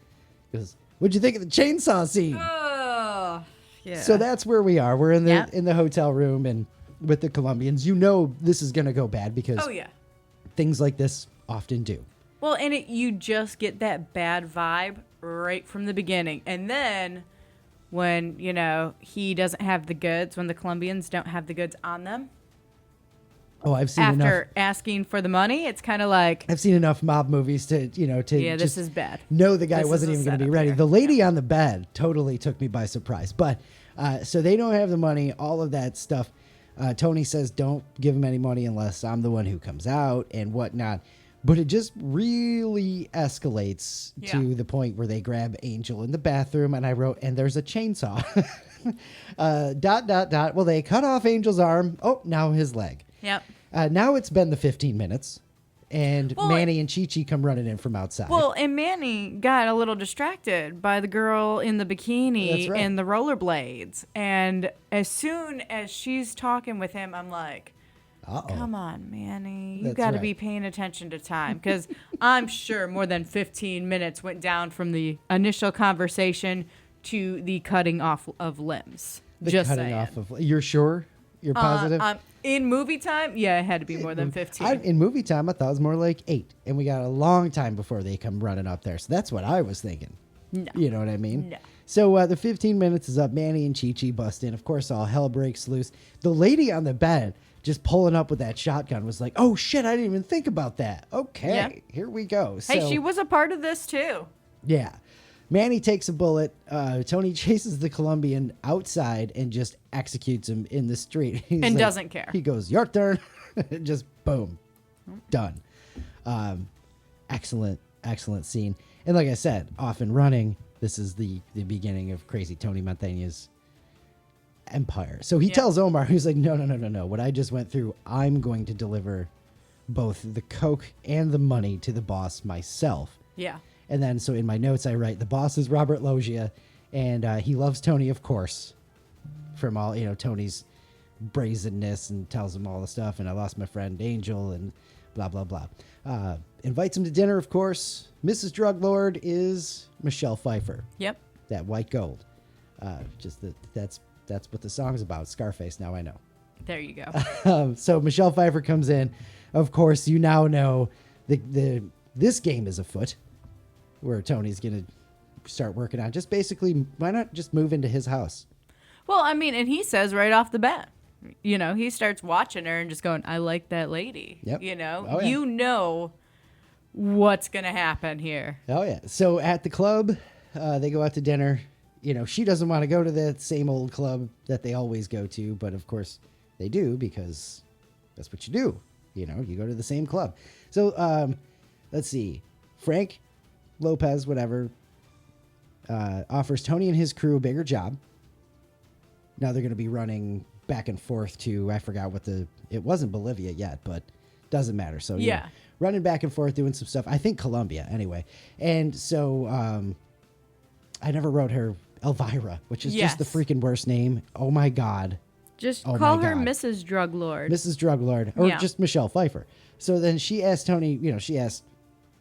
goes, "What'd you think of the chainsaw scene?" Oh, yeah. So that's where we are. We're in the Yep. in the hotel room and with the Colombians. You know this is gonna go bad because Oh, yeah. things like this often do. Well, and you just get that bad vibe right from the beginning. And then when, he doesn't have the goods, when the Colombians don't have the goods on them, Oh, I've seen after enough. asking for the money, it's kind of like, I've seen enough mob movies to yeah, this just is bad. know the guy This is wasn't a even going to be setup ready. here. The lady on the bed totally took me by surprise. But so they don't have the money, all of that stuff. Tony says, don't give him any money unless I'm the one who comes out and whatnot. But it just really escalates Yeah. to the point where they grab Angel in the bathroom, and I wrote, and there's a chainsaw. ... Well, they cut off Angel's arm. Oh, now his leg. Yep. Now it's been the 15 minutes, and Well, Manny and Chi-Chi come running in from outside. Well, and Manny got a little distracted by the girl in the bikini That's right. and the rollerblades. And as soon as she's talking with him, I'm like, Uh-oh. come on, Manny. You That's got to right. be paying attention to time. Because I'm sure more than 15 minutes went down from the initial conversation to the cutting off of limbs. The Just cutting saying. off of. You're sure? You're positive? In movie time, yeah, it had to be more than 15. In movie time, I thought it was more like 8, and we got a long time before they come running up there. So that's what I was thinking. No. You know what I mean? No. So the 15 minutes is up. Manny and Chi-Chi bust in. Of course, all hell breaks loose. The lady on the bed just pulling up with that shotgun was like, oh, shit, I didn't even think about that. Okay, Yeah. here we go. Hey, So, she was a part of this too. yeah. Manny takes a bullet. Tony chases the Colombian outside and just executes him in the street. He's And doesn't care. He goes, your turn. Just boom. Done. Excellent scene. And like I said, off and running. This is the beginning of crazy Tony Montana's empire. So he tells Omar, who's like, no. What I just went through, I'm going to deliver both the coke and the money to the boss myself. Yeah. And then, so in my notes, I write, the boss is Robert Loggia, and he loves Tony, of course, from all, Tony's brazenness, and tells him all the stuff, and I lost my friend Angel, and blah, blah, blah. Invites him to dinner, of course. Mrs. Drug Lord is Michelle Pfeiffer, Yep. that white gold. That's what the song's about, Scarface, now I know. There you go. So Michelle Pfeiffer comes in. Of course, you now know this game is afoot, where Tony's going to start working on. Just basically, why not just move into his house? Well, I mean, and he says right off the bat, he starts watching her and just going, I like that lady. Yep. Oh, yeah. You know what's going to happen here. Oh, yeah. So at the club, they go out to dinner. She doesn't want to go to that same old club that they always go to, but of course they do because that's what you do. You go to the same club. So let's see. Frank Lopez, whatever, offers Tony and his crew a bigger job. Now they're going to be running back and forth to, I forgot it wasn't Bolivia yet, but doesn't matter. So Yeah. running back and forth, doing some stuff. I think Colombia anyway. And so I never wrote her Elvira, which is just the Yes. freaking worst name. Oh my God. Just Oh call my her God. Mrs. Drug Lord. Mrs. Druglord, or Yeah. just Michelle Pfeiffer. So then she asked Tony, she asked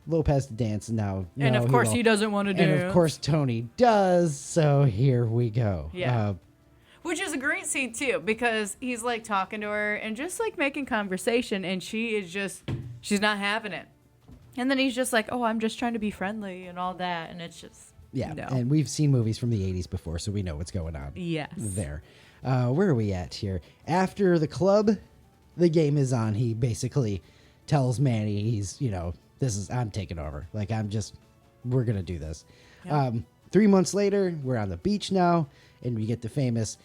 Lopez to dance, and now And no, of course won't. he doesn't want to do And of course Tony does. So here we go. Yeah. Which is a great scene too, because he's like talking to her and just like making conversation, and she's not having it. And then he's just like, oh, I'm just trying to be friendly and all that. And it's just, Yeah, no. and we've seen movies from the 80s before, so we know what's going on Yes. there. Where are we at here? After the club, the game is on. He basically tells Manny he's, I'm taking over. Like, we're going to do this. Yeah. 3 months later, we're on the beach now, and we get the famous,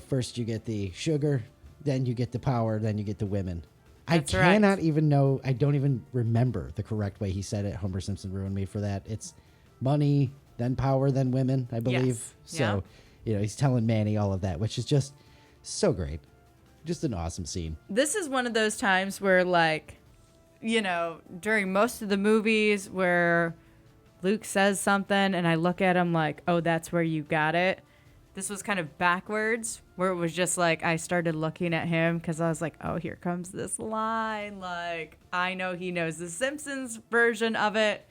first you get the sugar, then you get the power, then you get the women. That's I right. cannot even know. I don't even remember the correct way he said it. Homer Simpson ruined me for that. It's money, then power, then women, I believe. Yes. So, he's telling Manny all of that, which is just so great. Just an awesome scene. This is one of those times where, like, during most of the movies where Luke says something and I look at him like, oh, that's where you got it. This was kind of backwards, where it was just like I started looking at him because I was like, oh, here comes this line. Like, I know he knows the Simpsons version of it.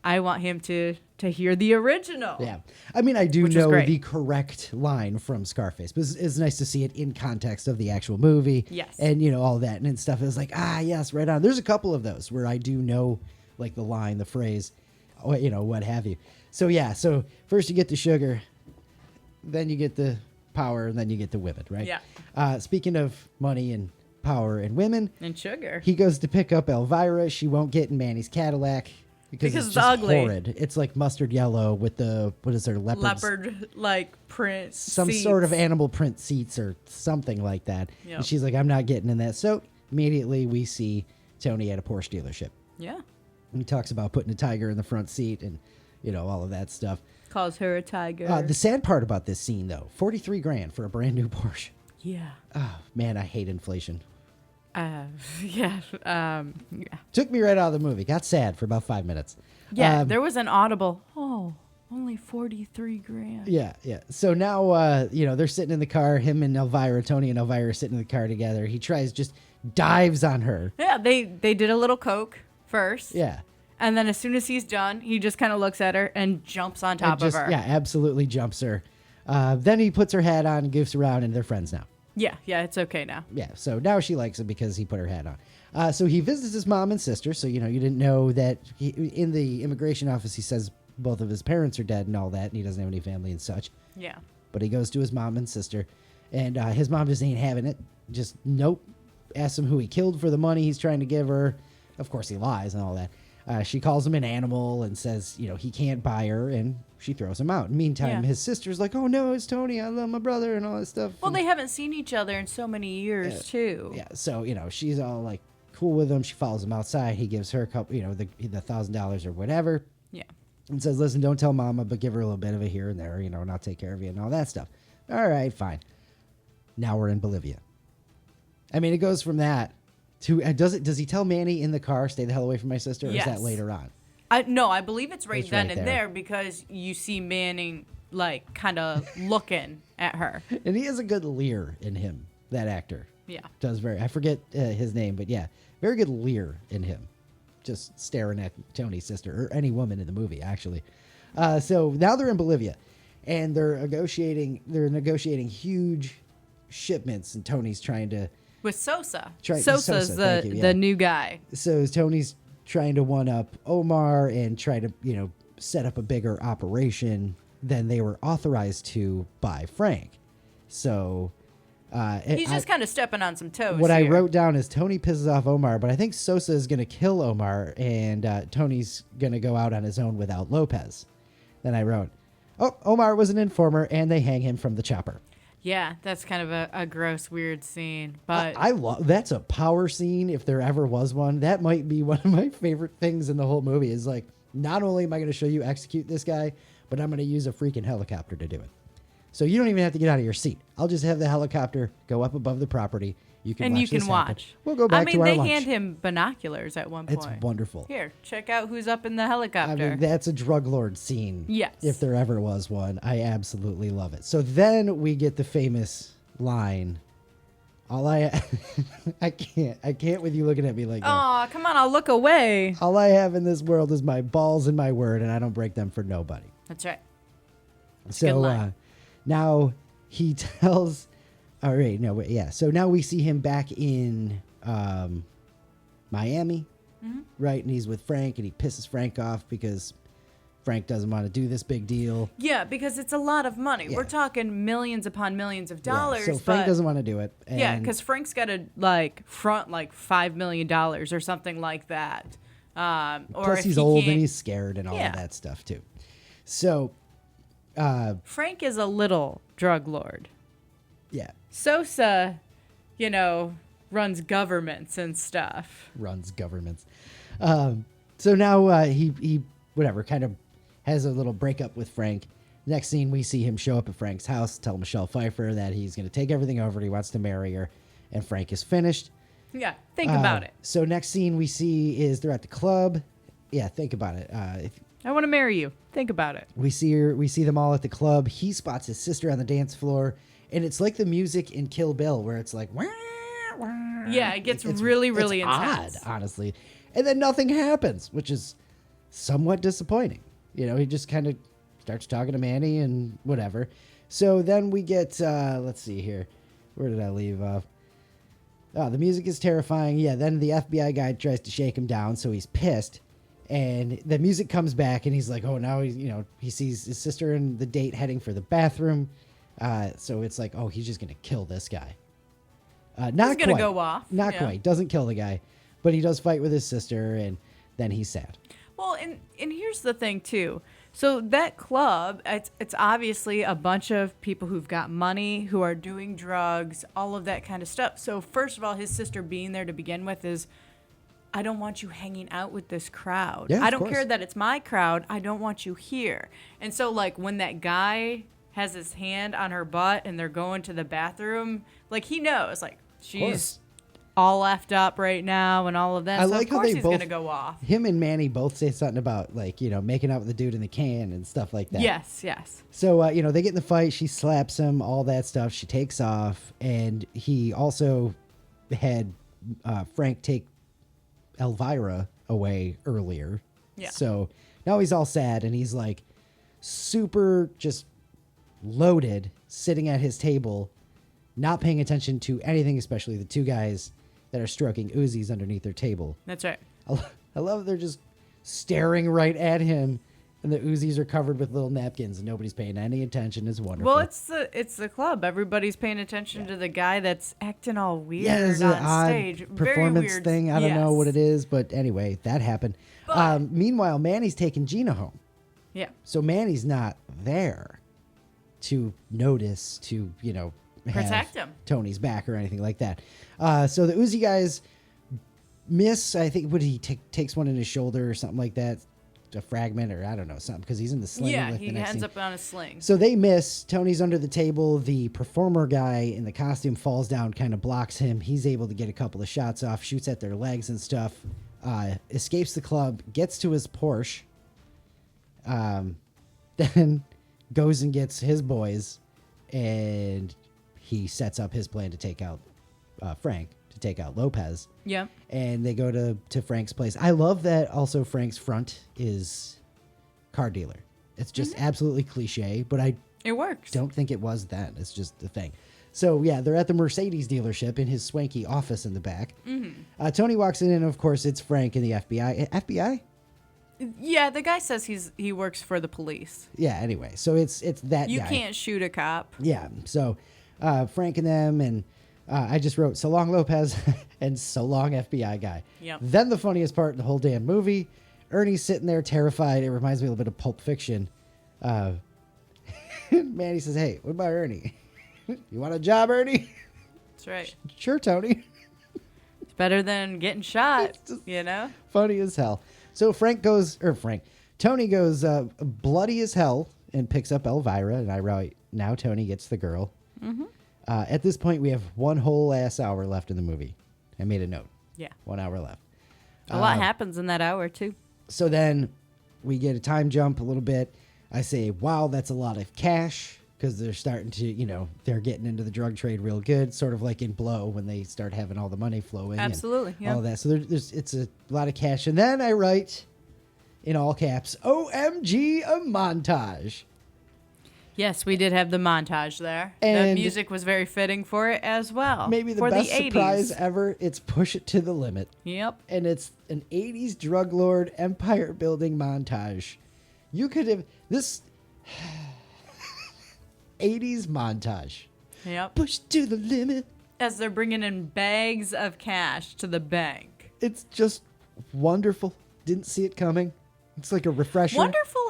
I want him to hear the original. Yeah. I mean, I do Which is know great. the correct line from Scarface, but it's nice to see it in context of the actual movie. Yes. And, all that and stuff. It's like, yes, right on. There's a couple of those where I do know, like, the line, the phrase, what have you. So, yeah. So, first you get the sugar, then you get the power, and then you get the women, right? Yeah. Speaking of money and power and women, And sugar. he goes to pick up Elvira. She won't get in Manny's Cadillac because Because it's it's just ugly. horrid. It's like mustard yellow with the, what is there, Leopard, like, print some seats. sort of animal print seats or something like that. Yep. And she's like, I'm not getting in that. So immediately we see Tony at a Porsche dealership. Yeah. He talks about putting a tiger in the front seat and, all of that stuff. Calls her a tiger. The sad part about this scene, though, $43,000 for a brand new Porsche. yeah. Oh, man, I hate inflation. Yeah. Yeah. Took me right out of the movie. Got sad for about 5 minutes. Yeah. There was an audible, oh, only $43,000. Yeah, yeah. So now, they're sitting in the car. Him and Elvira, Tony and Elvira are sitting in the car together. He dives on her. Yeah, they did a little coke first. Yeah. And then as soon as he's done, he just kind of looks at her and jumps on top of her. Yeah, absolutely jumps her. Then he puts her hat on, goofs around, and they're friends now. Yeah, it's okay now. Yeah, so now she likes him because he put her hat on. So he visits his mom and sister. So, you didn't know that in the immigration office, he says both of his parents are dead and all that, and he doesn't have any family and such. Yeah. But he goes to his mom and sister, and his mom just ain't having it. Just nope. Asks him who he killed for the money he's trying to give her. Of course, he lies and all that. She calls him an animal and says, he can't buy her, and she throws him out. Meantime, Yeah. his sister's like, oh, no, it's Tony. I love my brother and all that stuff. Well, And- they haven't seen each other in so many years, too. yeah, so, she's all, like, cool with him. She follows him outside. He gives her a couple, the $1,000 or whatever. Yeah. And says, listen, don't tell mama, but give her a little bit of it here and there, and I'll take care of you and all that stuff. All right, fine. Now we're in Bolivia. I mean, it goes from that to, does he tell Manny in the car, stay the hell away from my sister, or is that Yes. later on? No, I believe it's right It's then right and there. there because you see Manning, like, kind of looking at her. And he has a good leer in him, that actor. Yeah. I forget his name, but yeah, very good leer in him. Just staring at Tony's sister, or any woman in the movie, actually. So now they're in Bolivia, and they're negotiating huge shipments, and Tony's trying to. With Sosa. Sosa, Sosa's thank you, yeah. the new guy. So Tony's trying to one up Omar and try to, set up a bigger operation than they were authorized to by Frank. So He's just kind of stepping on some toes. what I here. wrote down is Tony pisses off Omar, but I think Sosa is going to kill Omar, and Tony's going to go out on his own without Lopez. Then I wrote, oh, Omar was an informer, and they hang him from the chopper. Yeah, that's kind of a gross, weird scene. But I love that's a power scene if there ever was one. That might be one of my favorite things in the whole movie. Is like, not only am I going to show you execute this guy, but I'm going to use a freaking helicopter to do it. So you don't even have to get out of your seat. I'll just have the helicopter go up above the property. You can and watch you can this happen. watch. We'll go back I mean, to our they lunch. hand him binoculars at one point. It's wonderful. Here, check out who's up in the I helicopter. mean, that's a drug lord scene. Yes. If there ever was one. I absolutely love it. So then we get the famous line. I can't with you looking at me like that. Aw, come on, I'll look away. All I have in this world is my balls and my word, and I don't break them for nobody. That's right. a So good line. now he tells. All right, no, wait, yeah. So now we see him back in Miami, right? And he's with Frank, and he pisses Frank off because Frank doesn't want to do this big deal. Yeah, because it's a lot of money. Yeah. We're talking millions upon millions of dollars. Yeah, so Frank but doesn't want to do it. yeah, and- because Frank's got to like front like $5 million or something like that. Or Plus, if he's he old and can't- he's scared and all Yeah. of that stuff too. So, Frank is a little drug lord. yeah, Sosa, runs governments and stuff. runs governments. So now he whatever kind of has a little breakup with Frank. Next scene, we see him show up at Frank's house, tell Michelle Pfeiffer that he's going to take everything over. He wants to marry her, and Frank is finished. Yeah, think about it. So next scene we see is they're at the club. Yeah, think about it. If I want to marry you. Think about it. we see them all at the club. He spots his sister on the dance floor, and it's like the music in Kill Bill, where it's like, wah, wah. Yeah, it gets It's really, really odd, intense. honestly. And then nothing happens, which is somewhat disappointing. He just kind of starts talking to Manny and whatever. So then we get, let's see here. Where did I leave off? Oh, the music is terrifying. Yeah, then the FBI guy tries to shake him down, so he's pissed. And the music comes back, and he's like, oh, now he sees his sister and the date heading for the bathroom. So it's like, oh, he's just going to kill this guy. Not He's gonna quite. go off, Not yeah. quite. Doesn't kill the guy, but he does fight with his sister, and then he's sad. Well, and here's the thing too. So that club, it's obviously a bunch of people who've got money, who are doing drugs, all of that kind of stuff. So first of all, his sister being there to begin with is, I don't want you hanging out with this crowd. Yeah, I of don't course. care that it's my crowd. I don't want you here. And so like when that guy has his hand on her butt and they're going to the bathroom, like he knows, like she's course. all effed up right now and all of that. I So like of how course they he's both- gonna go off. Him and Manny both say something about, like, making out with the dude in the can and stuff like that. Yes, yes. So, they get in the fight. She slaps him, all that stuff. She takes off. And he also had Frank take Elvira away earlier. Yeah. So now he's all sad, and he's like super just loaded, sitting at his table, not paying attention to anything, especially the two guys that are stroking Uzis underneath their table. That's right. I love they're just staring right at him, and the Uzis are covered with little napkins, and nobody's paying any attention. It's wonderful. Well, it's the club. Everybody's paying attention to the guy that's acting all weird yeah, it's on an odd stage. Very performance weird. thing. I don't know Yes. what it is, but anyway, that happened. But- Meanwhile, Manny's taking Gina home, Yeah. so Manny's not there to notice, to have Protect him. Tony's back or anything like that. So the Uzi guys miss. I think he takes one in his shoulder or something like that, a fragment, or I don't know, something, because he's in the sling. Yeah, like he the next ends scene. up on a sling. So they miss. Tony's under the table. The performer guy in the costume falls down, kind of blocks him. He's able to get a couple of shots off, shoots at their legs and stuff, escapes the club, gets to his Porsche, then goes and gets his boys, and he sets up his plan to take out Frank, to take out Lopez. Yeah. And they go to Frank's place. I love that also Frank's front is car dealer. It's just absolutely cliche, but I It works. don't think it was then. It's just the thing. So, yeah, they're at the Mercedes dealership in his swanky office in the back. Tony walks in, and, of course, it's Frank and the FBI. FBI? Yeah, the guy says he works for the police. Yeah, anyway. So it's that You guy. can't shoot a cop. Yeah. So Frank and them, and I just wrote, so long, Lopez, and so long, FBI guy. Yep. Then the funniest part of the whole damn movie, Ernie's sitting there terrified. It reminds me a little bit of Pulp Fiction. Manny says, hey, what about Ernie? You want a job, Ernie? That's right. Sure, Tony. It's better than getting shot, you know? Funny as hell. So Tony goes bloody as hell and picks up Elvira, and I write, now Tony gets the girl. At this point, we have one whole ass hour left in the movie. I made a note. Yeah. 1 hour left. A lot happens in that hour, too. So then we get a time jump a little bit. I say, wow, that's a lot of cash, because they're starting to, they're getting into the drug trade real good, sort of like in Blow when they start having all the money flowing. Absolutely, and yeah. all of that. So it's a lot of cash. And then I write, in all caps, OMG, a montage. Yes, we did have the montage there. The And- music was very fitting for it as well. Maybe the for best the 80s. surprise ever. It's Push It to the Limit. Yep. And it's an 80s drug lord empire building montage. You could have this 80s montage. Yep. Push to the limit. As they're bringing in bags of cash to the bank. It's just wonderful. didn't see it coming. It's like a refresher. Wonderful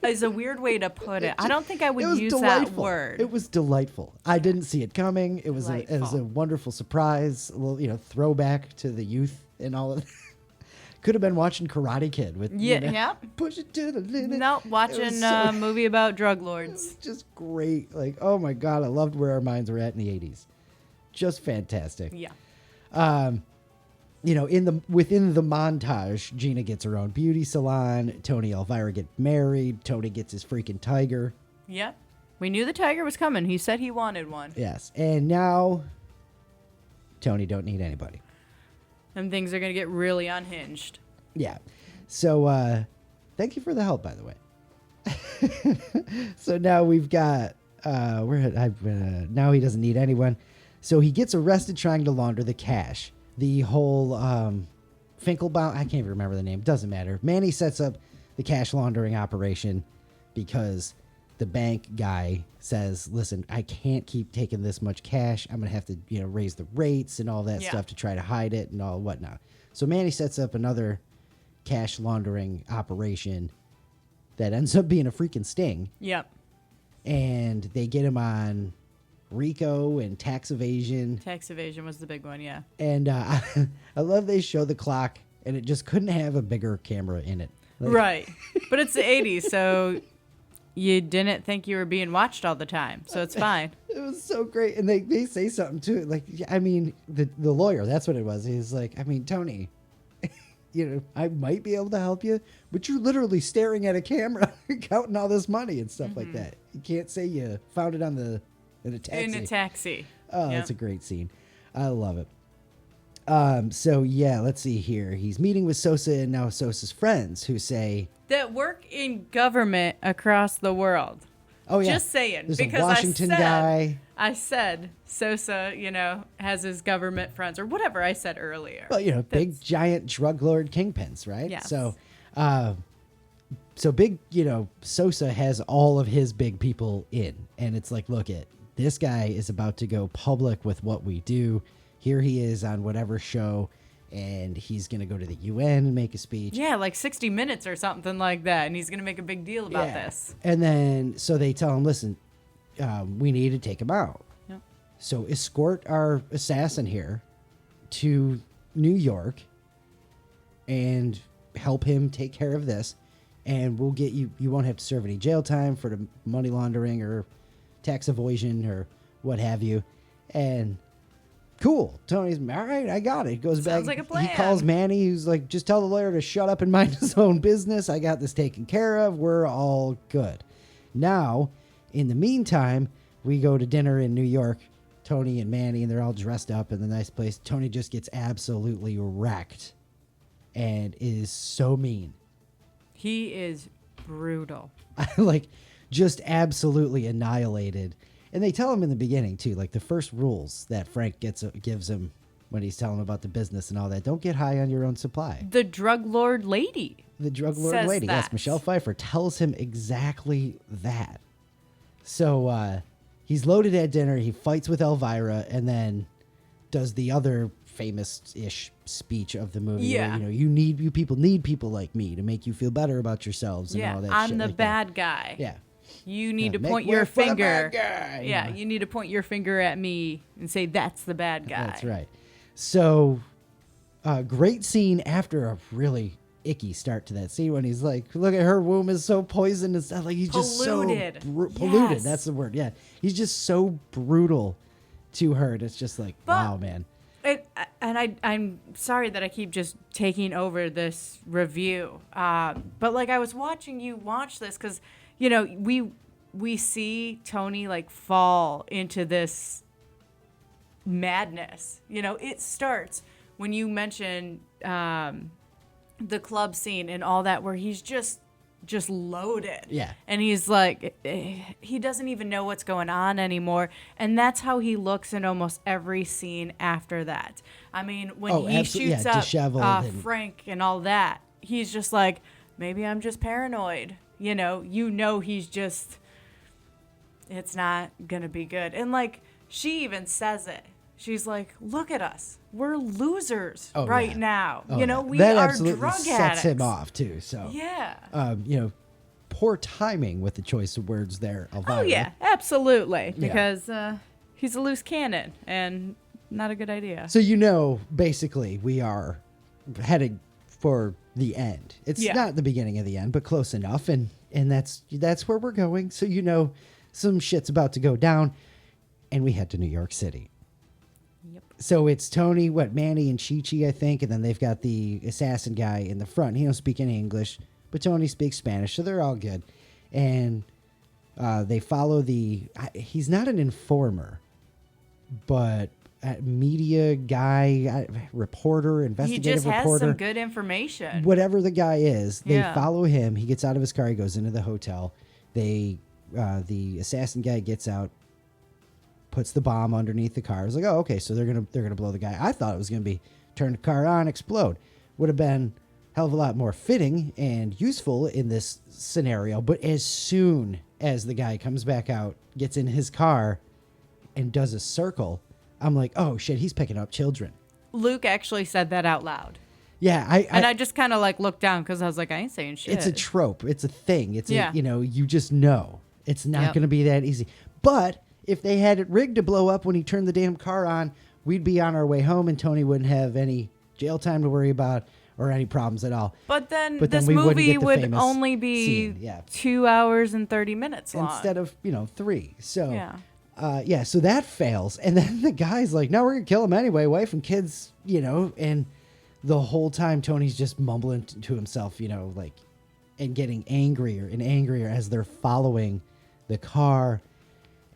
is a weird way to put it. I don't think I It would was use delightful. that word. It was delightful. I didn't see it coming. It was a Delightful. wonderful surprise. A little, throwback to the youth and all of that. Could have been watching Karate Kid with Yeah. push it to the limit. No, It was watching so- a movie about drug It lords. was just great. Like, oh my god, I loved where our minds were at in the 80s. Just fantastic. Yeah. Within the montage, Gina gets her own beauty salon. Tony Elvira get married. Tony gets his freaking tiger. Yep. We knew the tiger was coming. He said he wanted one. Yes, and now Tony don't need anybody. And things are going to get really unhinged. Yeah. So thank you for the help, by the way. So now we've got now he doesn't need anyone. So he gets arrested trying to launder the cash. The whole Finkelbaum, I can't even remember the name. Doesn't matter. Manny sets up the cash laundering operation because the bank guy says, listen, I can't keep taking this much cash. I'm going to have to, raise the rates and all that stuff to try to hide it and all whatnot. So Manny sets up another cash laundering operation that ends up being a freaking sting. Yep. And they get him on RICO and tax evasion. Tax evasion was the big one, yeah. And I love they show the clock, and it just couldn't have a bigger camera in it. Like, Right. But it's the 80s, so you didn't think you were being watched all the time, so it's fine. It was so great. And they say something too. Like, I mean, the lawyer, that's what it was. He's like, I mean, Tony, I might be able to help you, but you're literally staring at a camera counting all this money and stuff like that. You can't say you found it in a taxi. In a taxi. Oh, Yeah. that's a great scene. I love it. So yeah, let's see here. He's meeting with Sosa and now Sosa's friends who say, That work in government across the world. oh yeah, Just saying. there's because a Washington I said, guy. I said Sosa, has his government friends or whatever I said earlier. Well, big giant drug lord kingpins, right? Yes. So, so big, Sosa has all of his big people in, and it's like, look at this guy is about to go public with what we do. Here he is on whatever show, and he's gonna go to the UN and make a speech. Yeah, like 60 Minutes or something like that, and he's going to make a big deal about Yeah. this. And then so they tell him, listen, we need to take him out. Yep. So escort our assassin here to New York and help him take care of this. And we'll get you won't have to serve any jail time for the money laundering or tax evasion or what have you. And cool. Tony's, all right, I got it. He goes Sounds back. like a plan. He calls Manny, who's like, just tell the lawyer to shut up and mind his own business. I got this taken care of. We're all good. Now, in the meantime, we go to dinner in New York. Tony and Manny, and they're all dressed up in the nice place. Tony just gets absolutely wrecked and is so mean. He is brutal. Like, just absolutely annihilated. And they tell him in the beginning, too, like the first rules that Frank gives him when he's telling him about the business and all that. Don't get high on your own supply. The drug lord lady. The drug lord Says lady, yes, that. Michelle Pfeiffer, tells him exactly that. So he's loaded at dinner. He fights with Elvira and then does the other famous-ish speech of the movie. Yeah. Where, you people need people like me to make you feel better about yourselves and Yeah, all that I'm shit the like bad that. guy. Yeah. You need to Make point way your for the finger. bad guy. Yeah, you need to point your finger at me and say that's the bad guy. That's right. So, great scene after a really icky start to that scene when he's like, look at her womb is so poisoned and stuff. Like, he's just so Polluted. polluted. Yes. That's the word. Yeah. He's just so brutal to her. And it's just like, But- wow, man. I'm sorry that I keep just taking over this review. But like I was watching you watch this because, we see Tony like fall into this madness. It starts when you mention the club scene and all that where he's just loaded. Yeah. And he's like, he doesn't even know what's going on anymore. And that's how he looks in almost every scene after that. I mean, when Oh, he absolutely. shoots Yeah, up disheveled and- Frank and all that, he's just like, maybe I'm just paranoid. He's just, it's not going to be good. And like, she even says it. she's like, look at us. We're losers Oh, right yeah. now. Oh, you know, yeah. we that are absolutely drug sets addicts. him off too. So Yeah. poor timing with the choice of words there, Elvira. Oh, yeah, absolutely. Because he's a loose cannon and not a good idea. So basically we are headed for the end. It's Yeah. not the beginning of the end, but close enough, and that's where we're going. So some shit's about to go down, and we head to New York City. Yep. So it's Tony, Manny, and Chi-Chi, I think, and then they've got the assassin guy in the front. He don't speak any English, but Tony speaks Spanish, so they're all good. And they follow he's not an informer, but a media guy, reporter, He investigative just has reporter. some good information. Whatever the guy is, they Yeah. follow him. He gets out of his car. He goes into the hotel. The assassin guy gets out, puts the bomb underneath the car. It's like, oh, okay, so they're gonna blow the guy. I thought it was gonna be turn the car on, explode. Would have been a hell of a lot more fitting and useful in this scenario. But as soon as the guy comes back out, gets in his car, and does a circle, I'm like, oh shit, he's picking up children. Luke actually said that out loud. Yeah, I just kind of like looked down because I was like, I ain't saying shit. it's a trope. It's a thing. It's Yeah. you just know. It's not Yep. going to be that easy. But if they had it rigged to blow up when he turned the damn car on, we'd be on our way home and Tony wouldn't have any jail time to worry about or any problems at all. But then But then this we wouldn't movie get the would famous only be scene, yeah. 2 hours and 30 minutes long. Instead of, 3. So, Yeah. so that fails. And then the guy's like, no, we're going to kill him anyway, wife and kids, and the whole time Tony's just mumbling to himself, and getting angrier and angrier as they're following the car.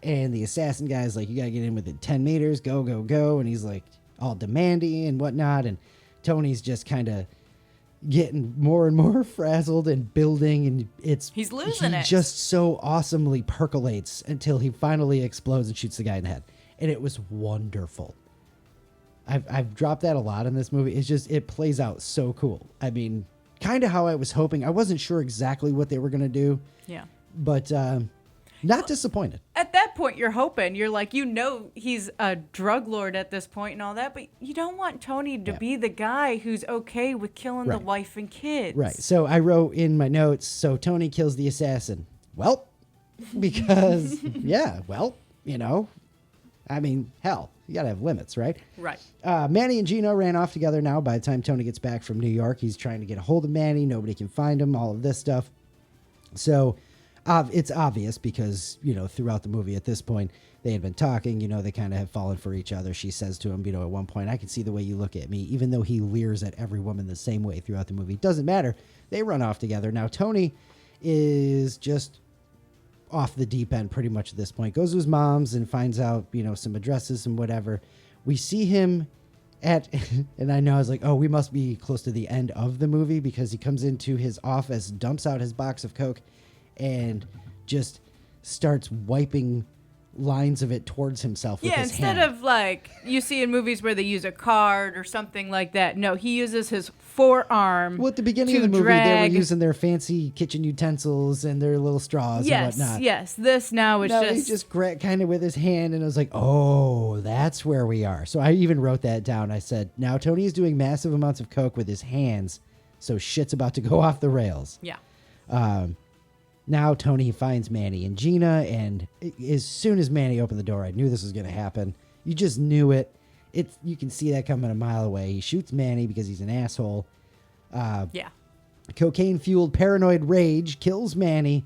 And the assassin guy's like, you got to get in within 10 meters, go, go, go. And he's like all demanding and whatnot. And Tony's just kind of getting more and more frazzled and building. And He's losing he it. just so awesomely percolates until he finally explodes and shoots the guy in the head. And it was wonderful. I've dropped that a lot in this movie. It's just, it plays out so cool. I mean, kind of how I was hoping. I wasn't sure exactly what they were going to do, Yeah. but not disappointed. At that point, you're hoping. You're like, he's a drug lord at this point and all that, but you don't want Tony to Yeah. be the guy who's okay with killing the Right. wife and kids. Right. So I wrote in my notes, so Tony kills the assassin. Well, because, I mean, hell, you got to have limits, right? Right. Manny and Gino ran off together now. By the time Tony gets back from New York, he's trying to get a hold of Manny. Nobody can find him, all of this stuff. So it's obvious because, throughout the movie at this point, they had been talking, they kind of have fallen for each other. She says to him, at one point, I can see the way you look at me, even though he leers at every woman the same way throughout the movie. Doesn't matter. They run off together. Now, Tony is just off the deep end pretty much at this point. Goes to his mom's and finds out, some addresses and whatever. We see him at, and I know I was like, oh, we must be close to the end of the movie because he comes into his office, dumps out his box of Coke, and just starts wiping lines of it towards himself with his instead hand. of like you see in movies where they use a card or something like that. No, he uses his forearm. Well, at the beginning to of the movie, they drag. were using their fancy kitchen utensils and their little straws and whatnot. Yes. This now is No, just. he just kind of with his hand, and I was like, oh, that's where we are. So I even wrote that down. I said, now Tony is doing massive amounts of Coke with his hands, so shit's about to go off the rails. Yeah. Now Tony finds Manny and Gina, and as soon as Manny opened the door, I knew this was going to happen. You just knew it. You can see that coming a mile away. He shoots Manny because he's an asshole. Yeah. Cocaine-fueled paranoid rage kills Manny,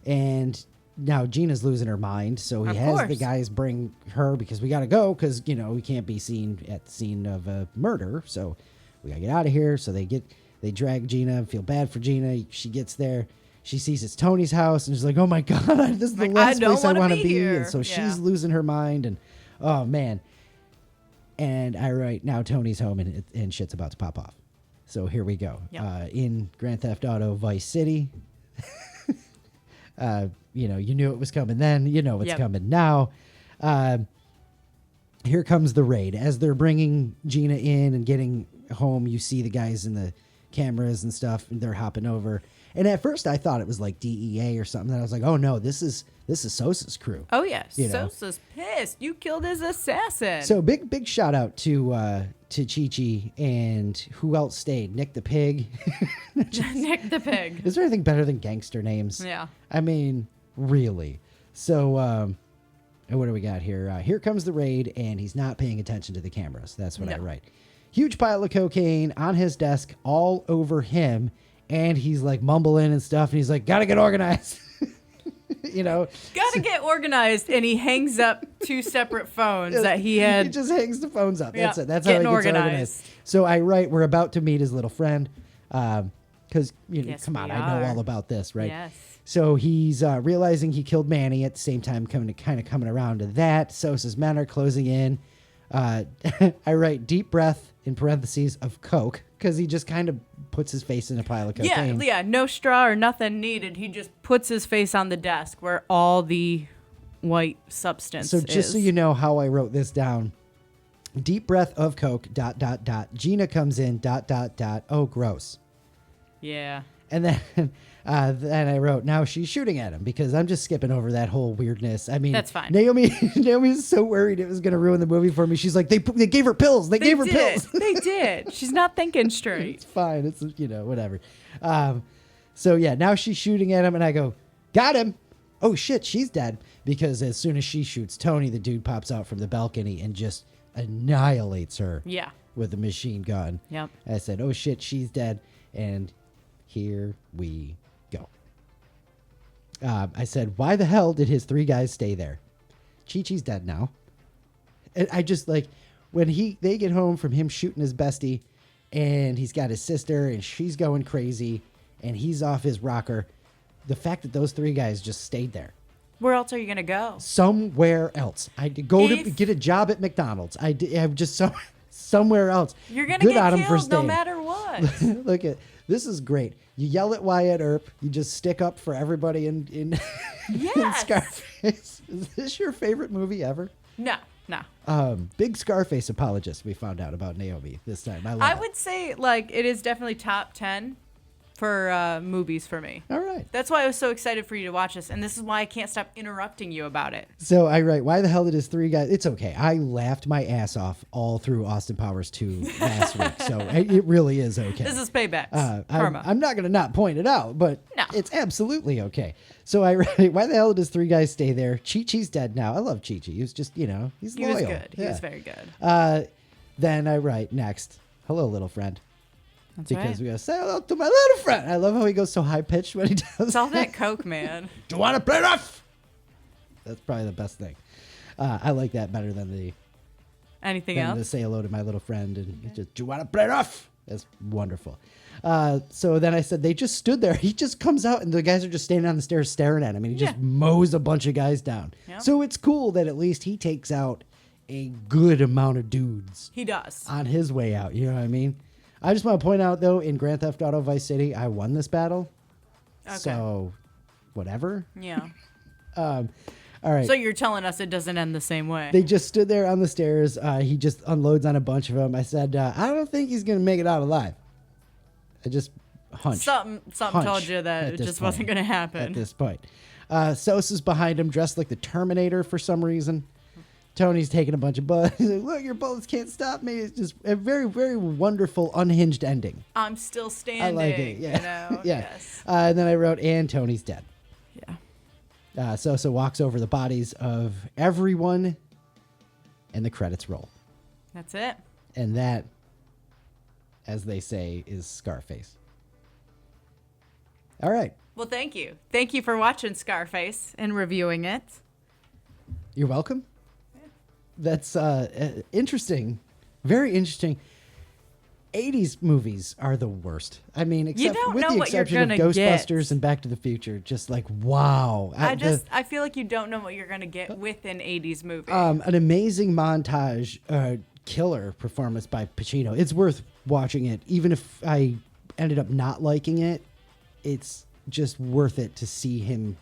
and now Gina's losing her mind, so he Of has the course. guys bring her because we got to go because, we can't be seen at the scene of a murder, so we got to get out of here. So they drag Gina, feel bad for Gina. She gets there. She sees it's Tony's house, and she's like, oh, my God, this is the Like, last I don't place I wanna want to be be. here. And so Yeah. she's losing her mind, and, oh, man. And I write, now Tony's home, and shit's about to pop off. So here we go. Yep. In Grand Theft Auto Vice City, you knew it was coming then. You know it's Yep. coming now. Here comes the raid. As they're bringing Gina in and getting home, you see the guys in the cameras and stuff, and they're hopping over. And at first I thought it was like DEA or something. And I was like, oh no, this is Sosa's crew. Oh yeah, You know. Sosa's pissed. You killed his assassin. So big shout out to Chi-Chi and who else stayed? Nick the Pig. Nick the Pig. Is there anything better than gangster names? Yeah. I mean, really. So, and what do we got here? Here comes the raid, and he's not paying attention to the cameras. That's what I No. write. Huge pile of cocaine on his desk, all over him, and he's like mumbling and stuff, and he's like, "Gotta get organized." You know, Gotta get organized, and he hangs up 2 separate phones that he had. He just hangs the phones up. That's Yeah, it. That's how he getting gets organized. organized. So I write, we're about to meet his little friend, because Yes, come on, we I know are. all about this, right? Yes. So he's realizing he killed Manny at the same time, coming around to that. Sosa's men are closing in. I write deep breath in parentheses of coke because he just kind of puts his face in a pile of cocaine. Yeah, no straw or nothing needed. He just puts his face on the desk where all the white substance So just so you know how I wrote this down, deep breath of coke, ... Gina comes in, ... Oh, gross. Yeah. And then I wrote, now she's shooting at him because I'm just skipping over that whole weirdness. I mean, That's fine. Naomi is so worried it was going to ruin the movie for me. She's like, they gave her pills. They gave her pills. They did. She's not thinking straight. It's fine. It's, whatever. So yeah, now she's shooting at him and I go, got him. Oh shit, she's dead. Because as soon as she shoots Tony, the dude pops out from the balcony and just annihilates her Yeah. with a machine gun. Yep. I said, oh shit, she's dead. And here we go. I said, why the hell did his 3 guys stay there? Chi-Chi's dead now. And I just like, when they get home from him shooting his bestie and he's got his sister and she's going crazy and he's off his rocker, the fact that those 3 guys just stayed there. Where else are you going to go? Somewhere else. I did go to get a job at McDonald's. I'm just somewhere else. You're going to Good get on him for killed no staying. matter what. Look at this is great. You yell at Wyatt Earp. You just stick up for everybody in in Yes. Scarface. Is this your favorite movie ever? No. Big Scarface apologist. We found out about Naomi this time. I love I it. would say, like, it is definitely top 10 for movies for me. All right. That's why I was so excited for you to watch this, and this is why I can't stop interrupting you about it. So I write, why the hell did his 3 guys? It's okay. I laughed my ass off all through Austin Powers 2 last week. So it really is okay. This is payback. Karma. I'm not going to not point it out, but No. it's absolutely okay. So I write, why the hell did his 3 guys stay there? Chi-Chi's dead now. I love Chi-Chi. He was just, he's he loyal. was good. He Yeah. was very good. Then I write next, hello, little friend. That's Because right. we gotta say hello to my little friend. I love how he goes so high pitched when he does. It's all that coke, man. Do you want to play rough? That's probably the best thing. I like that better than Anything to else? say hello to my little friend and just, do you want to play rough? That's wonderful. So then I said they just stood there. He just comes out and the guys are just standing on the stairs staring at him and he just Yeah. mows a bunch of guys down. Yep. So it's cool that at least he takes out a good amount of dudes He does. on his way out. You know what I mean? I just want to point out, though, in Grand Theft Auto Vice City, I won this battle. Okay. So, whatever. Yeah. All right. So you're telling us it doesn't end the same way. They just stood there on the stairs. He just unloads on a bunch of them. I said, I don't think he's going to make it out alive. I just hunch. Something Hunch told you that at it this just wasn't point. going to At happen. this point. Sosa's behind him, dressed like the Terminator for some reason. Tony's taking a bunch of bullets. He's like, look, your bullets can't stop me. It's just a very, very wonderful, unhinged ending. I'm still standing. I like it. Yeah. You know? yeah. Yes. And then I wrote, and Tony's dead. Yeah. Sosa walks over the bodies of everyone, and the credits roll. That's it. And that, as they say, is Scarface. All right. Well, thank you. Thank you for watching Scarface and reviewing it. You're welcome. That's interesting. Very interesting. 80s movies are the worst. I mean, except don't with know the what you're exception of gonna Ghostbusters get. and Back to the Future. Just like, wow. I feel like you don't know what you're going to get with an 80s movie. An amazing montage, killer performance by Pacino. It's worth watching it. Even if I ended up not liking it, it's just worth it to see him.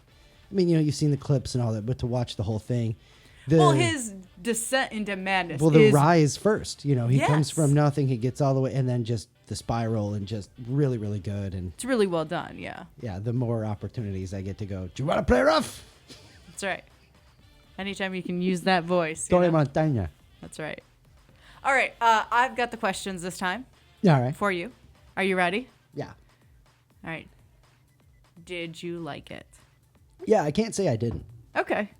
I mean, you've seen the clips and all that, but to watch the whole thing. Well, his descent into madness the is rise first. He comes Yes. from nothing, he gets all the way, and then just the spiral and just really, really good. And It's really well done. Yeah, yeah, the more opportunities I get to go, do you want to play rough? that's right. Anytime you can use that voice. Tony Montana. That's right. All right. I've got the questions this time Yeah, all right. for you. Are you ready? Yeah. All right. Did you like it? Yeah, I can't say I didn't. Okay.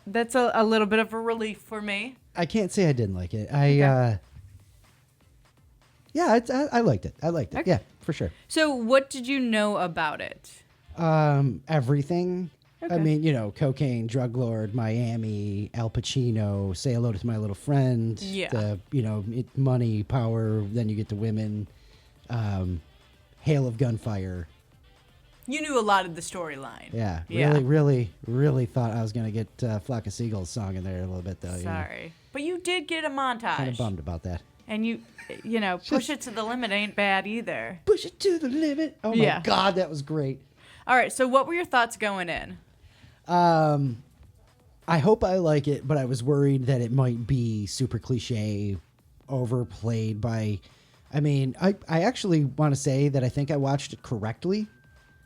That's a little bit of a relief for me. I can't say I didn't like it. I liked it. I liked it. Okay. Yeah, for sure. So, what did you know about it? Everything. I Okay. mean, cocaine, drug lord, Miami, Al Pacino, say hello to my little friend. Yeah. Money, power, then you get to women. Hail of gunfire. You knew a lot of the storyline. Yeah. Yeah. Really, really, really thought I was going to get Flock of Seagulls song in there a little bit, though. Sorry. But you did get a montage. Kind of bummed about that. And push it to the limit ain't bad either. Push it to the limit. Oh, my Yeah. God, that was great. All right. So, what were your thoughts going in? I hope I like it, but I was worried that it might be super cliche, overplayed by... I mean, I actually want to say that I think I watched it correctly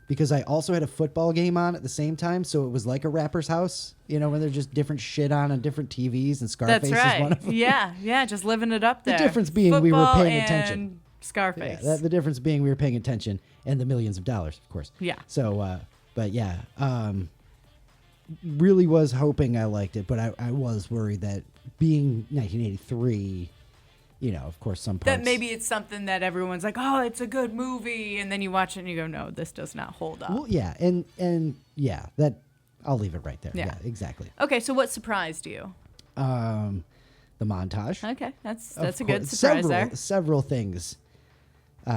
because I also had a football game on at the same time, so it was like a rapper's house, when there's just different shit on different TVs, and Scarface That's right. is one of them. Yeah, just living it up there. difference being we were Football paying and attention. Scarface. Yeah, the difference being we were paying attention and the millions of dollars, of course. Yeah. So, but yeah, really was hoping I liked it, but I was worried that being 1983, of course, some parts. That maybe it's something that everyone's like, oh, it's a good movie. And then you watch it and you go, no, this does not hold up. Well, yeah, and yeah, that I'll leave it right there. Yeah. Yeah, exactly. Okay, so what surprised you? The montage. Okay, that's Of a good course, surprise there. Several things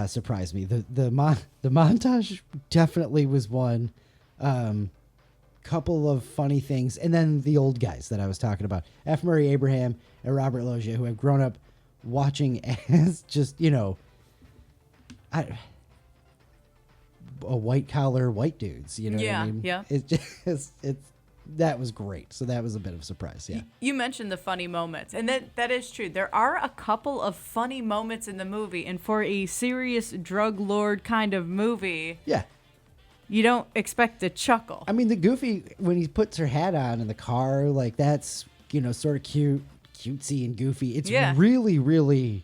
surprised me. The montage definitely was one. Couple of funny things, and then the old guys that I was talking about, F. Murray Abraham and Robert Loggia, who have grown up watching as just a white collar white dudes. You know what I mean? Yeah. It's that was great. So that was a bit of a surprise. Yeah. You mentioned the funny moments, and that is true. There are a couple of funny moments in the movie, and for a serious drug lord kind of movie, Yeah. you don't expect to chuckle. I mean, the Goofy, when he puts her hat on in the car, like that's, sort of cutesy and goofy. It's really, really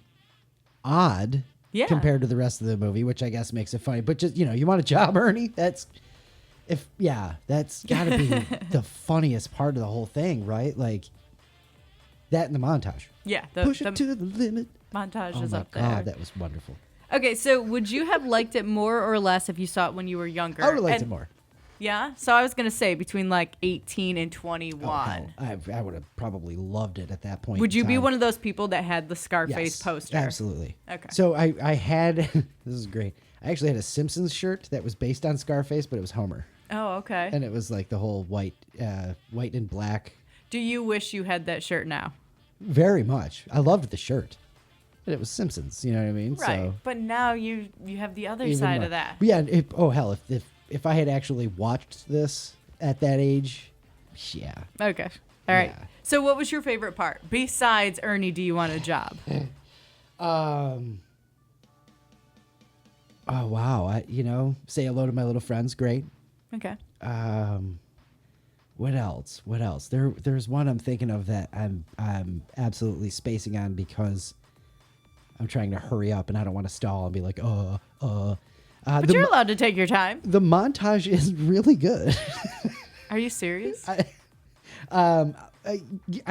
odd compared to the rest of the movie, which I guess makes it funny. But just, you want a job, Ernie? That's got to be the funniest part of the whole thing, right? Like that in the montage. Yeah. Push it to the limit. Montage Oh is my up there. God, that was wonderful. Okay, so would you have liked it more or less if you saw it when you were younger? I would have liked it more. Yeah? So I was going to say between like 18 and 21. Oh, hell, I would have probably loved it at that point. Would in you be time. one of those people that had the Scarface Yes, poster? Absolutely. Okay. So I had, this is great. I actually had a Simpsons shirt that was based on Scarface, but it was Homer. Oh, okay. And it was like the whole white and black. Do you wish you had that shirt now? Very much. I loved the shirt. And it was Simpsons, you know what I mean? Right. So But now you have the other even side more. of that. But yeah, if I had actually watched this at that age, yeah. Okay. All right. Yeah. So what was your favorite part? Besides Ernie, do you want a job? Oh wow. Say hello to my little friends, great. Okay. What else? There's one I'm thinking of that I'm absolutely spacing on because I'm trying to hurry up and I don't want to stall and be like, But you're allowed to take your time. the montage is really good. Are you serious? I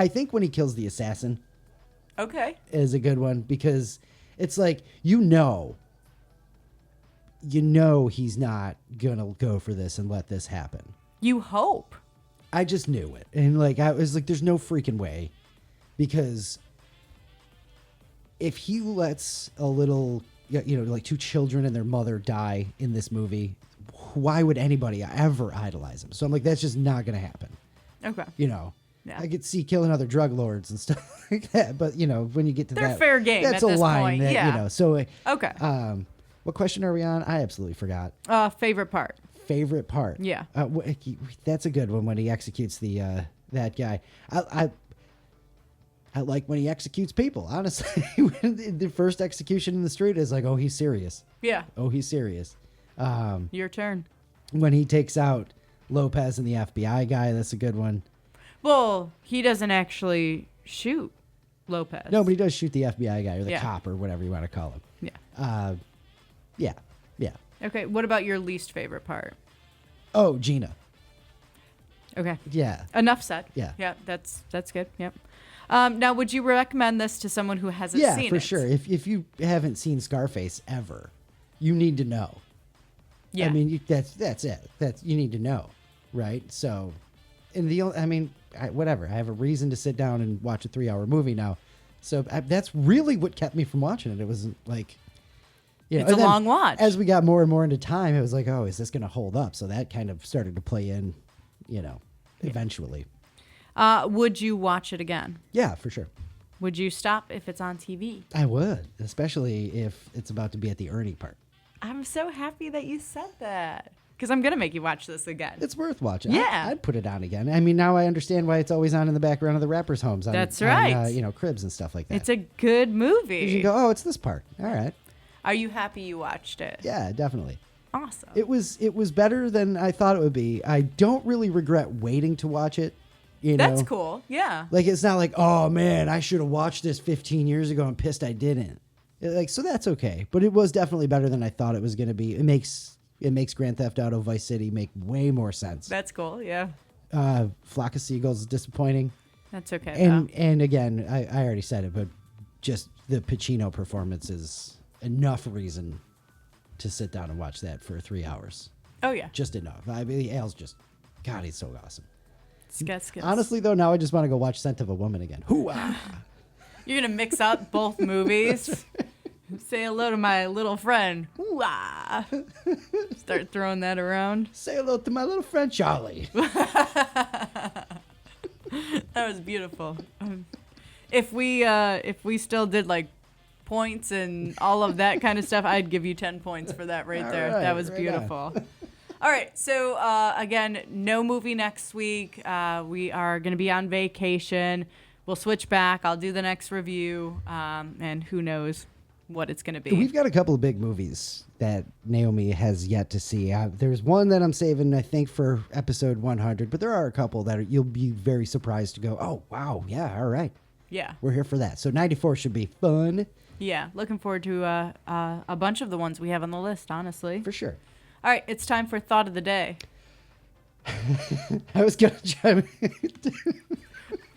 think when he kills the assassin Okay. is a good one because it's like he's not gonna go for this and let this happen. You hope. I just knew it. And I was like, there's no freaking way. Because if he lets a little, like two children and their mother die in this movie, why would anybody ever idolize him? So I'm like, that's just not going to happen. Okay. Yeah. Yeah. I could see killing other drug lords and stuff like that. But, when you get to They're that. fair game That's at a this line point, that, yeah. So, Okay. what question are we on? I absolutely forgot. Favorite part. Favorite part. Yeah. That's a good one when he executes the that guy. I like when he executes people. Honestly, when the first execution in the street is like, oh, he's serious. Yeah. Oh, he's serious. Your turn. When he takes out Lopez and the FBI guy, that's a good one. Well, he doesn't actually shoot Lopez. No, but he does shoot the FBI guy or the Yeah. cop or whatever you want to call him. Yeah. Yeah. Okay. What about your least favorite part? Oh, Gina. Okay. Yeah. Enough said. Yeah. Yeah. That's good. Yep. Now, would you recommend this to someone who hasn't seen it? Yeah, for sure. If you haven't seen Scarface ever, you need to know. Yeah. I mean, that's it. You need to know, right? So, whatever. I have a reason to sit down and watch a 3-hour movie now. So that's really what kept me from watching it. It wasn't like, it's and a then long watch. As we got more and more into time, it was like, oh, is this going to hold up? So that kind of started to play in, eventually. Would you watch it again? Yeah, for sure. Would you stop if it's on TV? I would, especially if it's about to be at the Ernie part. I'm so happy that you said that because I'm going to make you watch this again. It's worth watching. Yeah. I'd put it on again. I mean, now I understand why it's always on in the background of the rappers' homes. That's right. Cribs and stuff like that. It's a good movie. You go, oh, it's this part. All right. Are you happy you watched it? Yeah, definitely. Awesome. It was better than I thought it would be. I don't really regret waiting to watch it. That's cool. Yeah. Like, it's not like, oh man, I should have watched this 15 years ago and pissed I didn't. So that's okay. But it was definitely better than I thought it was going to be. It makes Grand Theft Auto Vice City make way more sense. That's cool. Yeah. Flock of Seagulls is disappointing. That's okay. And again, I already said it, but just the Pacino performance is enough reason to sit down and watch that for 3 hours. Oh yeah. Just enough. I mean, Al's just, God, he's so awesome. Skis. Honestly, though, now I just want to go watch Scent of a Woman again. Hoo-ah! You're going to mix up both movies. Say hello to my little friend. Hoo-ah. Start throwing that around. Say hello to my little friend Charlie. That was beautiful. If we still did like points and all of that kind of stuff, I'd give you 10 points for that right there. Right, that was right beautiful. All right, so again, no movie next week. We are going to be on vacation. We'll switch back. I'll do the next review, and who knows what it's going to be. We've got a couple of big movies that Naomi has yet to see. There's one that I'm saving, I think, for episode 100, but there are a couple that you'll be very surprised to go, oh, wow, yeah, all right. Yeah. We're here for that. So 94 should be fun. Yeah, looking forward to a bunch of the ones we have on the list, honestly. For sure. All right, it's time for Thought of the Day. I was going to try.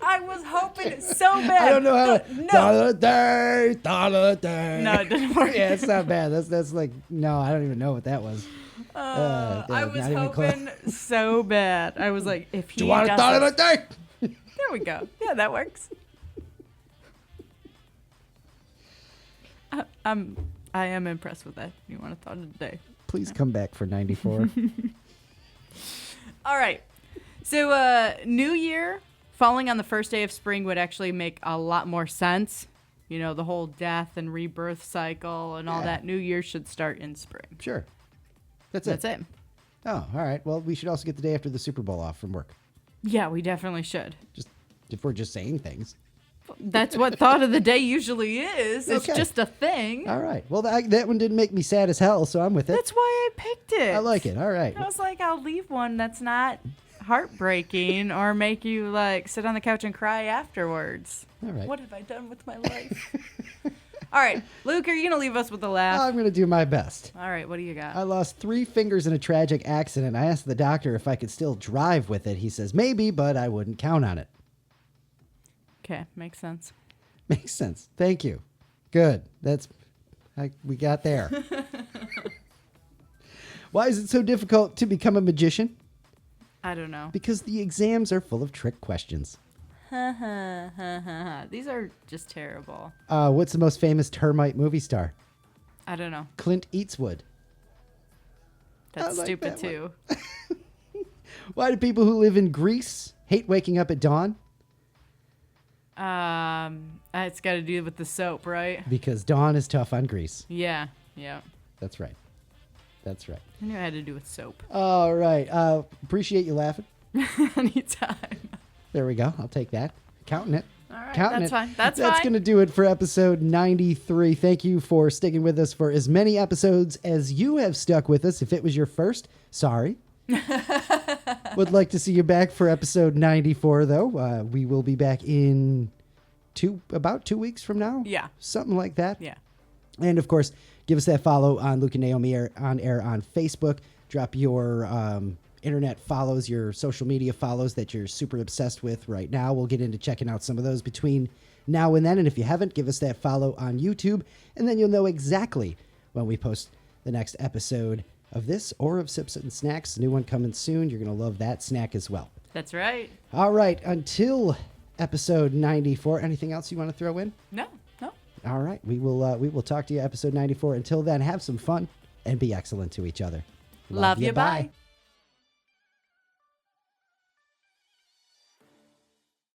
I was hoping so bad. I don't know how to. No. Thought of the day, thought of the day. No, it didn't work. Yeah, it's not bad. That's like, no, I don't even know what that was. I was hoping so bad. I was like, if he Do you want a does thought of it- the day? There we go. Yeah, that works. I am impressed with that. You want a thought of the day? Please come back for 94. All right. So, New Year falling on the first day of spring would actually make a lot more sense. You know, the whole death and rebirth cycle and all Yeah. that. New Year should start in spring. Sure. That's That's it. it. Oh, all right. Well, we should also get the day after the Super Bowl off from work. Yeah, we definitely should. Just if we're just saying things. That's what thought of the day usually is. It's Okay. just a thing. All right. Well, that one didn't make me sad as hell, so I'm with it. That's why I picked it. I like it. All right. I was like, I'll leave one that's not heartbreaking or make you like sit on the couch and cry afterwards. All right. What have I done with my life? All right, Luke, are you gonna leave us with a laugh? I'm going to do my best. All right, what do you got? I lost 3 fingers in a tragic accident. I asked the doctor if I could still drive with it. He says maybe, but I wouldn't count on it. Okay, makes sense. Makes sense. Thank you. Good. We got there. Why is it so difficult to become a magician? I don't know. Because the exams are full of trick questions. These are just terrible. What's the most famous termite movie star? I don't know. Clint Eastwood. That's I like stupid that too. Why do people who live in Greece hate waking up at dawn? It's got to do with the soap, right? Because dawn is tough on Greece. Yeah. That's right. That's right. I knew it had to do with soap. All right. Appreciate you laughing. Anytime. There we go. I'll take that. Counting it. All right, Counting that's it. fine. That's That's fine. going to do it for episode 93. Thank you for sticking with us for as many episodes as you have stuck with us. If it was your first, sorry. Would like to see you back for episode 94, though. We will be back in about 2 weeks from now. Yeah. Something like that. Yeah. And, of course, give us that follow on Luke and Naomi on air on Facebook. Drop your internet follows, your social media follows that you're super obsessed with right now. We'll get into checking out some of those between now and then. And if you haven't, give us that follow on YouTube. And then you'll know exactly when we post the next episode of this or of Sips and Snacks. New one coming soon. You're going to love that snack as well. That's right. All right. Until episode 94, anything else you want to throw in? No. All right. We will talk to you episode 94. Until then, have some fun and be excellent to each other. Love you. Bye.